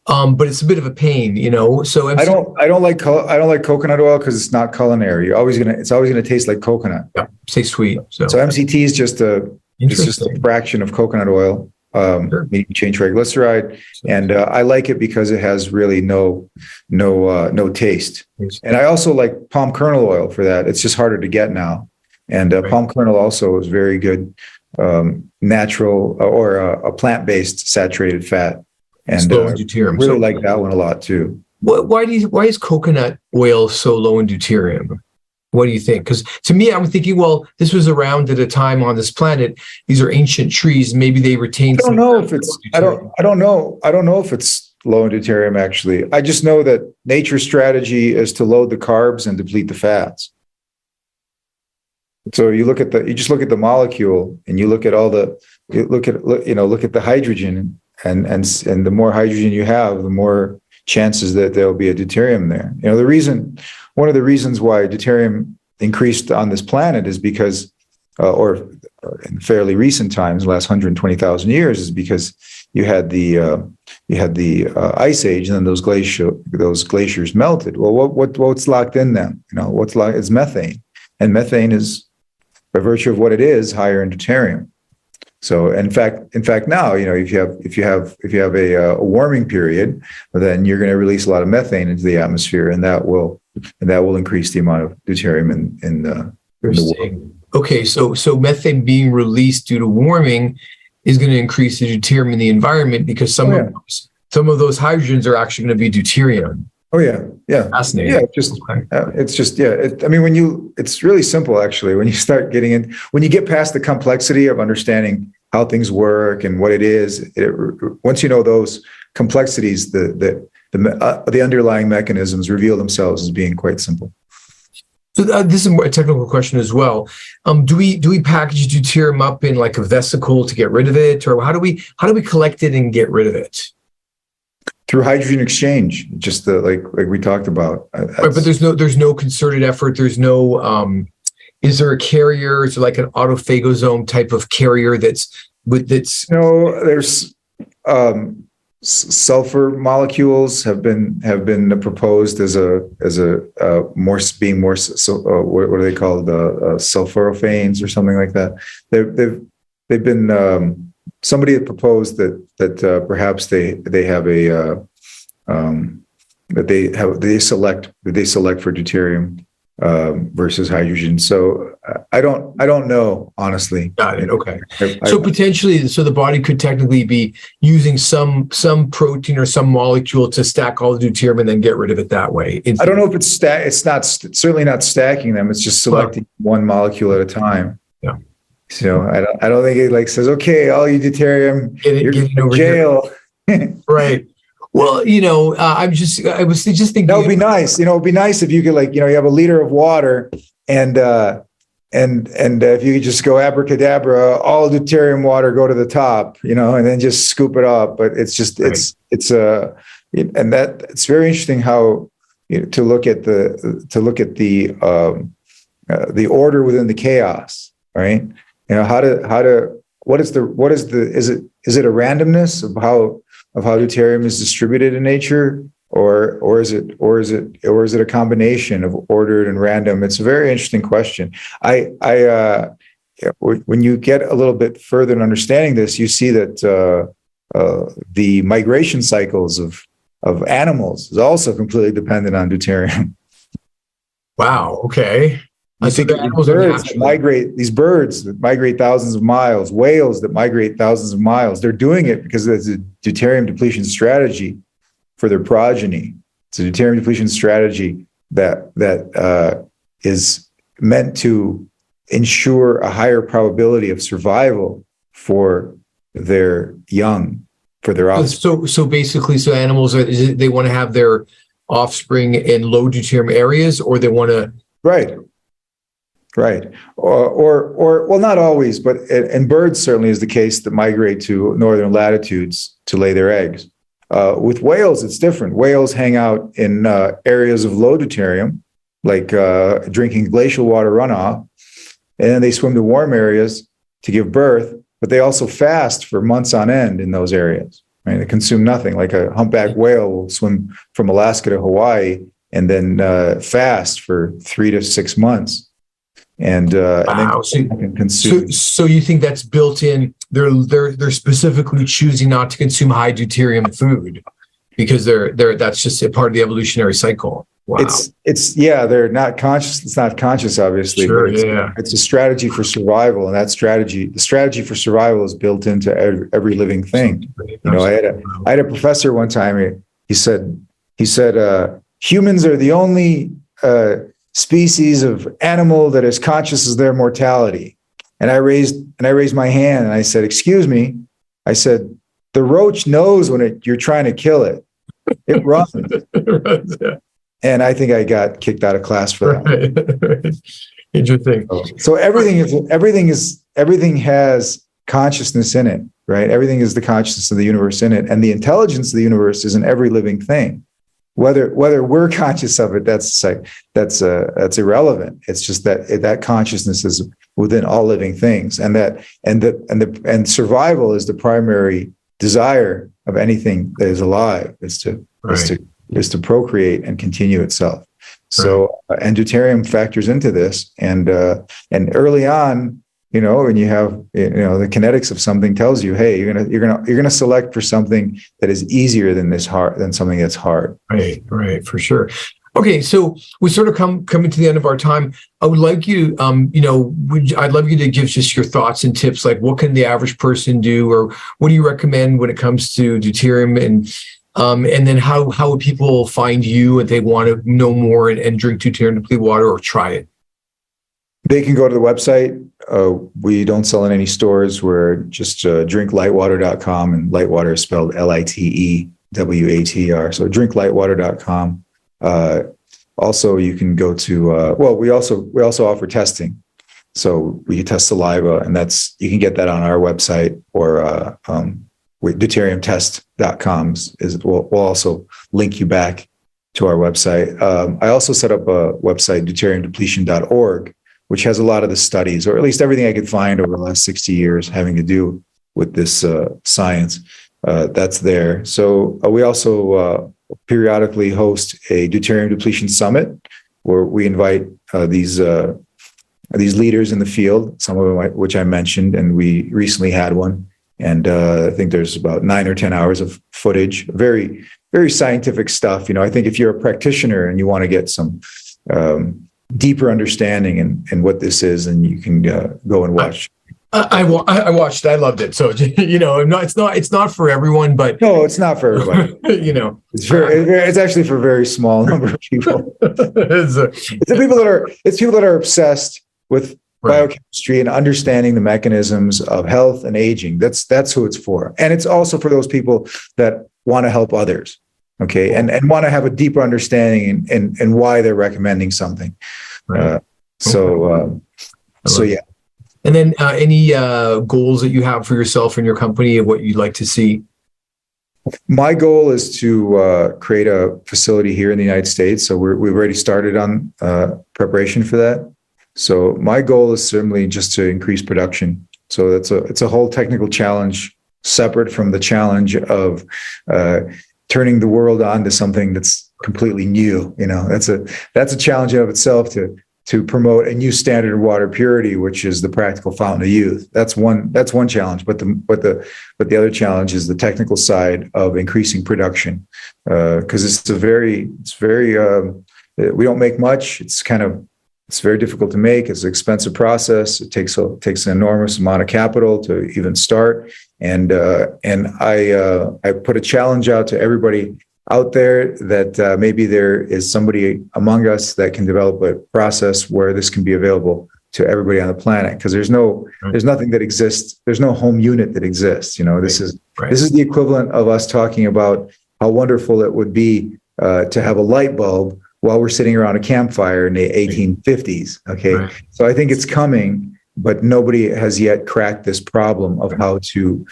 but it's a bit of a pain, So I don't like coconut oil because it's not culinary. It's always gonna taste like coconut. Yeah, say sweet. So MCT is just a fraction of coconut oil. Medium chain triglyceride, and I like it because it has really no taste. And I also like palm kernel oil for that. It's just harder to get now, and palm kernel also is very good natural or a plant-based saturated fat, and really like that one a lot too. Why is coconut oil so low in deuterium? What do you think? Because to me, I'm thinking, well, this was around at a time on this planet. These are ancient trees. Maybe they retained. I don't know if it's. I don't know if it's low in deuterium. Actually, I just know that nature's strategy is to load the carbs and deplete the fats. So you just look at the molecule, and you look at look at the hydrogen, and the more hydrogen you have, the more chances that there'll be a deuterium there. One of the reasons why deuterium increased on this planet is because, or in fairly recent times, the last 120,000 years, is because you had the ice age, and then those glaciers melted. Well, what's locked in them? What's locked is methane, and methane is, by virtue of what it is, higher in deuterium. So in fact, now, if you have a warming period, then you're going to release a lot of methane into the atmosphere, and that will increase the amount of deuterium in the world. Okay, so methane being released due to warming is going to increase the deuterium in the environment because some of those hydrogens are actually going to be deuterium. Oh yeah. Fascinating. Yeah, it's really simple actually. When you start when you get past the complexity of understanding how things work and what it is, once you know those complexities, the underlying mechanisms reveal themselves as being quite simple. So this is a technical question as well. Do we package deuterium up in like a vesicle to get rid of it, or how do we collect it and get rid of it? through hydrogen exchange, just like we talked about. Right, but there's no concerted effort. There's no. Is there a carrier? Is there like an autophagosome type of carrier that's? There's sulfur molecules have been proposed as a more what are they called, sulforaphanes or something like that. They've been somebody had proposed that perhaps they have a that they select for deuterium versus hydrogen. So I don't know, honestly. Got it. Okay. So potentially, the body could technically be using some protein or some molecule to stack all the deuterium and then get rid of it that way. I don't know if it's certainly not stacking them. It's just selecting one molecule at a time. Yeah. So I don't think it says, okay, all you deuterium, you're in jail. Right. Well, I was just thinking that would be nice. It'd be nice if you could you have a liter of water and if you could just go abracadabra, all deuterium water go to the top, and then just scoop it up. But it's just, right. It's very interesting how to look at the order within the chaos, right? Is it a randomness of how deuterium is distributed in nature, or is it a combination of ordered and random? It's a very interesting question. When you get a little bit further in understanding this, you see that the migration cycles of animals is also completely dependent on deuterium. Wow. Okay. I think these birds that migrate thousands of miles, whales that migrate thousands of miles, they're doing it because there's a deuterium depletion strategy for their progeny. It's a deuterium depletion strategy that is meant to ensure a higher probability of survival for their young, for their offspring. So basically, animals they want to have their offspring in low deuterium areas, or they want to Right. Or well, not always, but in birds certainly is the case that migrate to northern latitudes to lay their eggs. With whales, it's different. Whales hang out in areas of low deuterium, like drinking glacial water runoff, and then they swim to warm areas to give birth, but they also fast for months on end in those areas. Right? They consume nothing. Like a humpback whale will swim from Alaska to Hawaii and then fast for 3 to 6 months. And wow. So you think that's built in? They're specifically choosing not to consume high deuterium food because that's just a part of the evolutionary cycle. Wow. They're not conscious. It's not conscious, obviously. Sure, but it's a strategy for survival, and the strategy for survival is built into every living thing. I had a professor one time. He said humans are the only species of animal that is conscious of their mortality. And I raised my hand and I said, excuse me. I said, the roach knows when you're trying to kill it. It runs. Yeah. And I think I got kicked out of class for that. Right. Interesting. So everything has consciousness in it, right? Everything is the consciousness of the universe in it. And the intelligence of the universe is in every living thing. Whether we're conscious of it, that's irrelevant. It's just that consciousness is within all living things, and survival is the primary desire of anything that is alive. Is to procreate and continue itself. So and deuterium factors into this, and early on, when you have the kinetics of something tells you, hey, you're gonna select for something that is easier than something that's hard. Right, for sure. Okay, so we sort of coming to the end of our time. I would like you, I'd love you to give just your thoughts and tips, like what can the average person do, or what do you recommend when it comes to deuterium, and then how would people find you if they want to know more and drink deuterium depleted water or try it? They can go to the website. We don't sell in any stores. We're just drinklitewater.com, and Litewater is spelled LITEWATR. So drinklitewater.com. Also, you can go to, we also offer testing. So we test saliva, and you can get that on our website, or deuteriumtest.com will also link you back to our website. I also set up a website, deuteriumdepletion.org, which has a lot of the studies, or at least everything I could find over the last 60 years having to do with this science. That's there. So we also periodically host a deuterium depletion summit, where we invite these leaders in the field, some of them which I mentioned, and we recently had one. And I think there's about 9 or 10 hours of footage, very, very scientific stuff. I think if you're a practitioner and you want to get some deeper understanding in what this is, then you can go and watch. I watched. I loved it. So it's not for everyone, but no, it's not for everybody. It's actually for a very small number of people. It's people that are obsessed with biochemistry and understanding the mechanisms of health and aging. That's who it's for, and it's also for those people that want to help others. Okay, and want to have a deeper understanding and why they're recommending something. Right. So yeah. And then any goals that you have for yourself and your company of what you'd like to see? My goal is to create a facility here in the United States. So we've already started on preparation for that. So my goal is certainly just to increase production. So it's a whole technical challenge separate from the challenge of turning the world on to something that's completely new. That's a challenge in of itself to promote a new standard of water purity, which is the practical fountain of youth. That's one challenge. But the other challenge is the technical side of increasing production, because it's very we don't make much. It's very difficult to make. It's an expensive process. It takes an enormous amount of capital to even start. And I put a challenge out to everybody out there that maybe there is somebody among us that can develop a process where this can be available to everybody on the planet, because there's nothing that exists. There's no home unit that exists. This is the equivalent of us talking about how wonderful it would be to have a light bulb while we're sitting around a campfire in the 1850s. Okay. Right. So I think it's coming, but nobody has yet cracked this problem of how to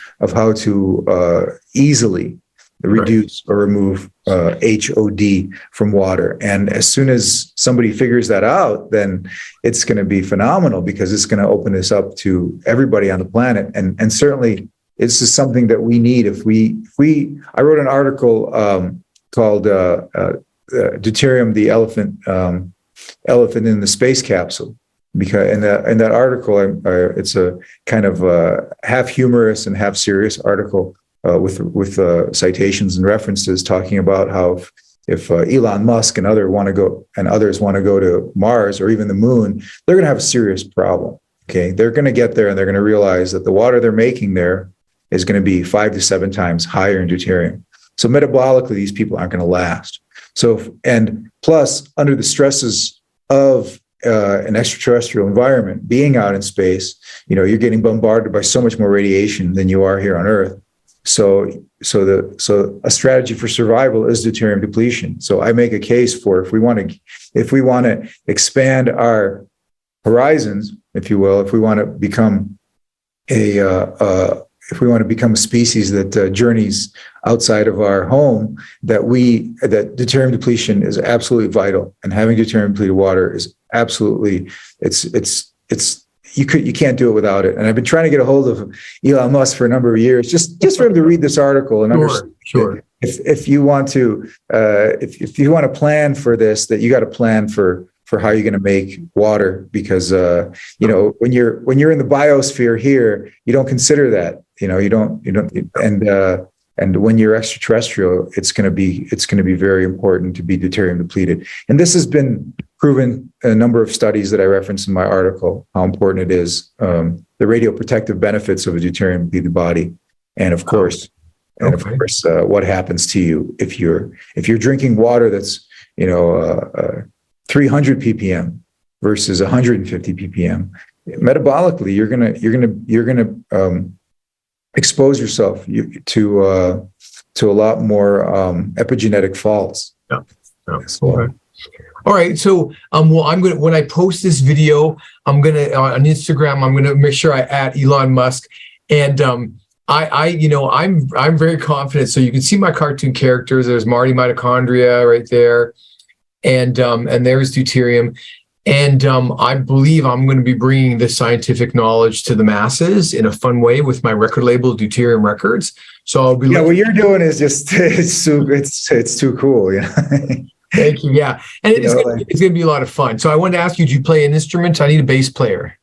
easily reduce or remove HOD from water. And as soon as somebody figures that out, then it's going to be phenomenal, because it's going to open this up to everybody on the planet. And certainly it's just something that we need. I wrote an article called Deuterium, the elephant in the space capsule, because in that article, it's a kind of half humorous and half serious article with citations and references talking about how if Elon Musk and others want to go to Mars or even the moon, they're going to have a serious problem. Okay, they're going to get there and they're going to realize that the water they're making there is going to be 5 to 7 times higher in deuterium. So metabolically, these people aren't going to last. So, and plus, under the stresses of an extraterrestrial environment, being out in space, you're getting bombarded by so much more radiation than you are here on Earth. So a strategy for survival is deuterium depletion. So I make a case for if we want to expand our horizons, if you will, if we want to become a species that journeys outside of our home, that deuterium depletion is absolutely vital, and having deuterium depleted water is absolutely you can't do it without it. And I've been trying to get a hold of Elon Musk for a number of years, just for him to read this article and understand. Sure. If you want to plan for this, that you got to plan for how you're going to make water, because when you're in the biosphere here, you don't consider that. And when you're extraterrestrial, it's going to be very important to be deuterium depleted. And this has been proven in a number of studies that I referenced in my article, how important it is, the radioprotective benefits of a deuterium depleted body, and of course, what happens to you if you're drinking water that's 300 ppm versus 150 ppm. Metabolically, you're gonna expose yourself to a lot more epigenetic faults. Yeah. Okay. All right. So, when I post this video, I'm gonna on Instagram, I'm gonna make sure I add Elon Musk, and I'm very confident. So you can see my cartoon characters. There's Marty Mitochondria right there, and there's Deuterium. And I believe I'm going to be bringing this scientific knowledge to the masses in a fun way with my record label, Deuterium Records. So I'll be. Yeah, what you're doing is just it's too cool. Yeah. Thank you. Yeah, and it's going to be a lot of fun. So I wanted to ask you, do you play an instrument? I need a bass player.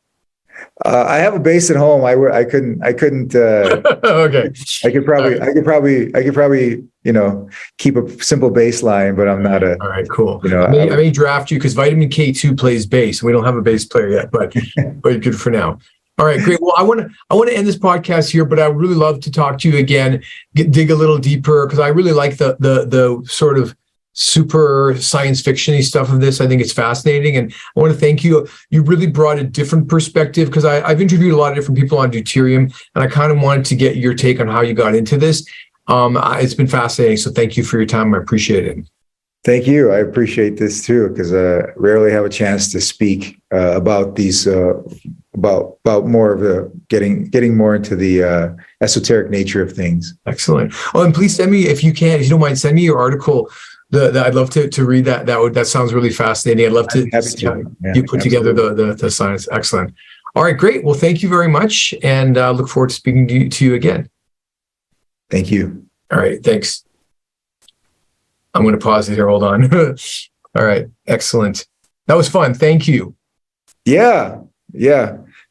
I have a bass at home. I couldn't. Okay. I could probably, keep a simple bass line, but I'm not a. All right, cool. I may draft you because Vitamin K2 plays bass. We don't have a bass player yet, but good for now. All right, great. Well, I want to end this podcast here, but I would really love to talk to you again, dig a little deeper, because I really like the sort of super science fiction-y stuff of this. I think it's fascinating. And I want to thank you. You really brought a different perspective, because I've interviewed a lot of different people on Deuterium, and I kind of wanted to get your take on how you got into this. It's been fascinating. So thank you for your time. I appreciate it. Thank you. I appreciate this too, because I rarely have a chance to speak about these, about more of the getting more into the esoteric nature of things. Excellent. Oh, and please send me, if you don't mind, send me your article. I'd love to read that. That sounds really fascinating. I'd love to you put together the science. Excellent. All right, great. Well, thank you very much, and look forward to speaking to you again. Thank you. All right, thanks. I'm going to pause it here. Hold on. All right, excellent. That was fun. Thank you. Yeah.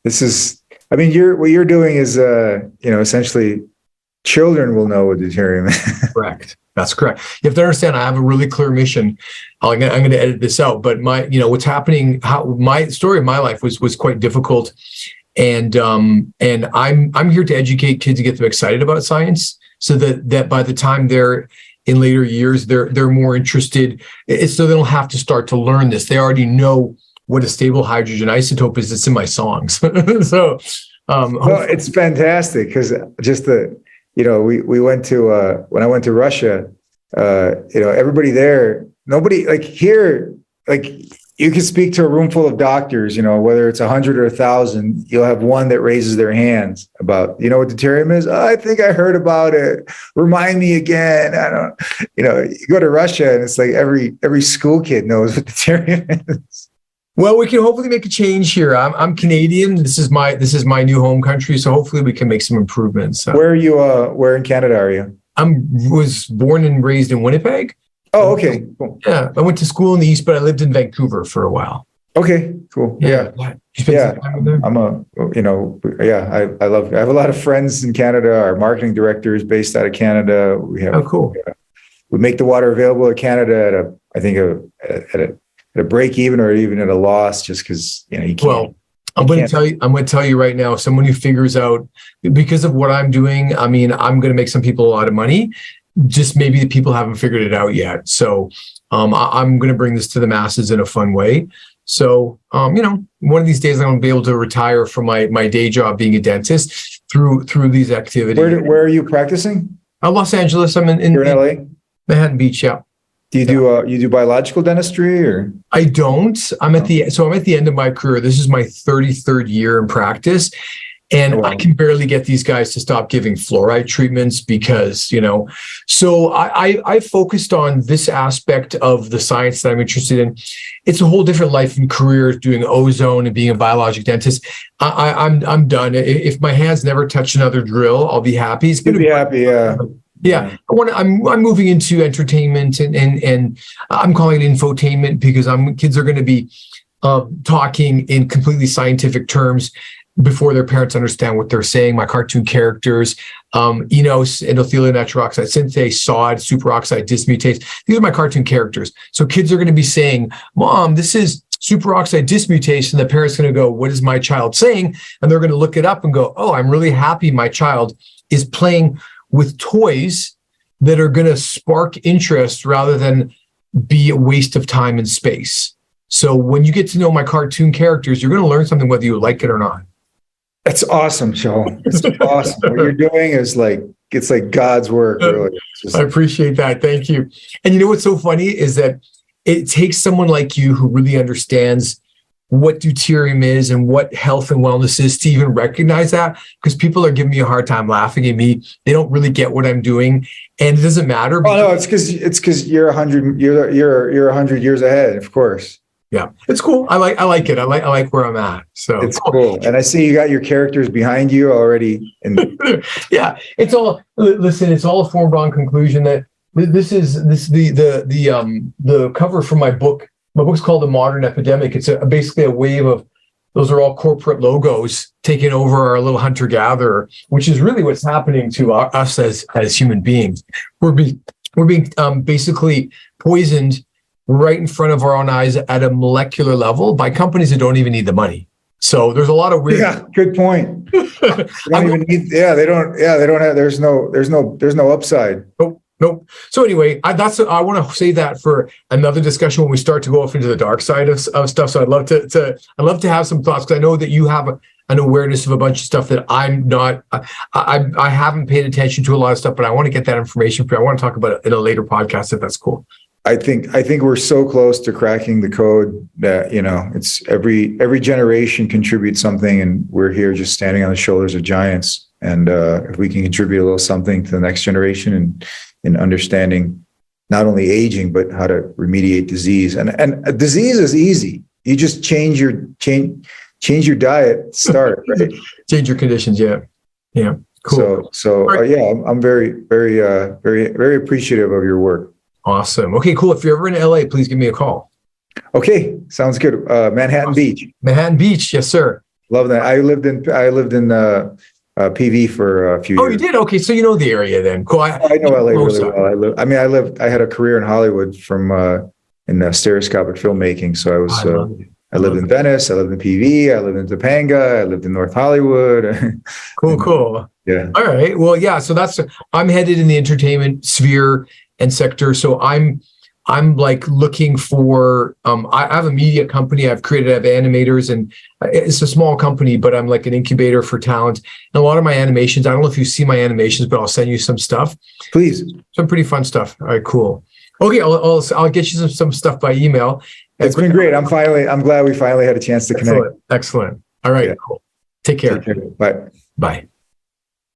This is. I mean, what you're doing is, essentially, children will know what deuterium is. Correct. That's correct. You have to understand, I have a really clear mission. I'm going to edit this out, but what's happening, how my story of my life was quite difficult. And I'm here to educate kids to get them excited about science, so that by the time they're in later years, they're more interested. It's so they don't have to start to learn this. They already know what a stable hydrogen isotope is. It's in my songs. So, well, it's fantastic, because just we went to, when I went to Russia, everybody there, nobody like here, like you can speak to a room full of doctors, whether it's 100 or 1,000, you'll have one that raises their hands about, what deuterium is? Oh, I think I heard about it. Remind me again. I don't, you go to Russia and it's like every school kid knows what deuterium is. Well, we can hopefully make a change here. I'm Canadian. This is my new home country. So hopefully we can make some improvements. Where are you? Where in Canada are you? Was born and raised in Winnipeg. Oh, okay. Cool. Yeah, I went to school in the East, but I lived in Vancouver for a while. Okay, cool. Yeah. I'm I have a lot of friends in Canada. Our marketing director is based out of Canada. We have. Oh, cool. We make the water available to Canada at a break even, or even at a loss, just because you can't. Well, I'm going to tell you right now, someone who figures out, because of what I'm doing, I mean, I'm going to make some people a lot of money. Just maybe the people haven't figured it out yet. So I'm going to bring this to the masses in a fun way. So one of these days I'm going to be able to retire from my day job being a dentist through these activities. Where are you practicing? Los Angeles. I'm in LA, Manhattan Beach. Yeah. Do you do biological dentistry, or? I don't. I'm at the end of my career. This is my 33rd year in practice, and I can barely get these guys to stop giving fluoride treatments because, so I focused on this aspect of the science that I'm interested in. It's a whole different life and career doing ozone and being a biologic dentist. I'm done. If my hands never touch another drill, I'll be happy. You'll be happy. Yeah. Yeah, I'm moving into entertainment and I'm calling it infotainment, because kids are going to be talking in completely scientific terms before their parents understand what they're saying. My cartoon characters, enos, endothelial natural oxide synthase, SOD, superoxide dismutase. These are my cartoon characters. So kids are going to be saying, "Mom, this is superoxide dismutase," and the parents are going to go, "What is my child saying?" And they're going to look it up and go, "Oh, I'm really happy my child is playing with toys that are going to spark interest rather than be a waste of time and space." So when you get to know my cartoon characters, you're going to learn something whether you like it or not. That's awesome, Joe. It's awesome. What you're doing is it's like God's work, really. I appreciate that. Thank you. And what's so funny is that it takes someone like you who really understands what deuterium is and what health and wellness is to even recognize that, because people are giving me a hard time laughing at me. They don't really get what I'm doing, and it doesn't matter. Oh no, it's because you're 100 years ahead, of course. Yeah, it's cool. I like it. I like where I'm at. So it's cool. And I see you got your characters behind you already. Yeah, it's all. Listen, it's all a foregone conclusion that this is the cover for my book. My book's called The Modern Epidemic. It's basically a wave of, those are all corporate logos taking over our little hunter-gatherer, which is really what's happening to us as human beings. We're being basically poisoned right in front of our own eyes at a molecular level by companies that don't even need the money. So there's a lot of weird. Yeah, good point. They don't even need. Yeah, they don't have. There's no upside. Nope. So anyway, I want to say that for another discussion when we start to go off into the dark side of stuff. So I'd love to have some thoughts, because I know that you have an awareness of a bunch of stuff that I'm not. I haven't paid attention to a lot of stuff, but I want to get that information for you. I want to talk about it in a later podcast if that's cool. I think we're so close to cracking the code that, it's every generation contributes something, and we're here just standing on the shoulders of giants. And if we can contribute a little something to the next generation and in understanding not only aging, but how to remediate disease. And a disease is easy. You just change your diet, start, right? Change your conditions. Yeah. Cool. I'm very, very, very, very appreciative of your work. Awesome. Okay, cool. If you're ever in LA, please give me a call. Okay. Sounds good. Manhattan Beach. Manhattan Beach. Yes, sir. Love that. I lived in PV for a few years. Oh, you did? Okay. So you know the area then. Cool. I know LA really well. I had a career in Hollywood in stereoscopic filmmaking. So I lived in Venice. I lived in PV. I lived in Topanga. I lived in North Hollywood. Cool. Yeah. All right. Well, yeah. So I'm headed in the entertainment sphere and sector. So I'm like looking for, I have a media company I've created. I have animators, and it's a small company, but I'm like an incubator for talent. And a lot of my animations, I don't know if you see my animations, but I'll send you some stuff. Please. Some pretty fun stuff. All right, cool. Okay. I'll get you some stuff by email. It's been great. I'm glad we finally had a chance to connect. Excellent. All right. Yeah. Cool. Take care. Bye. Bye.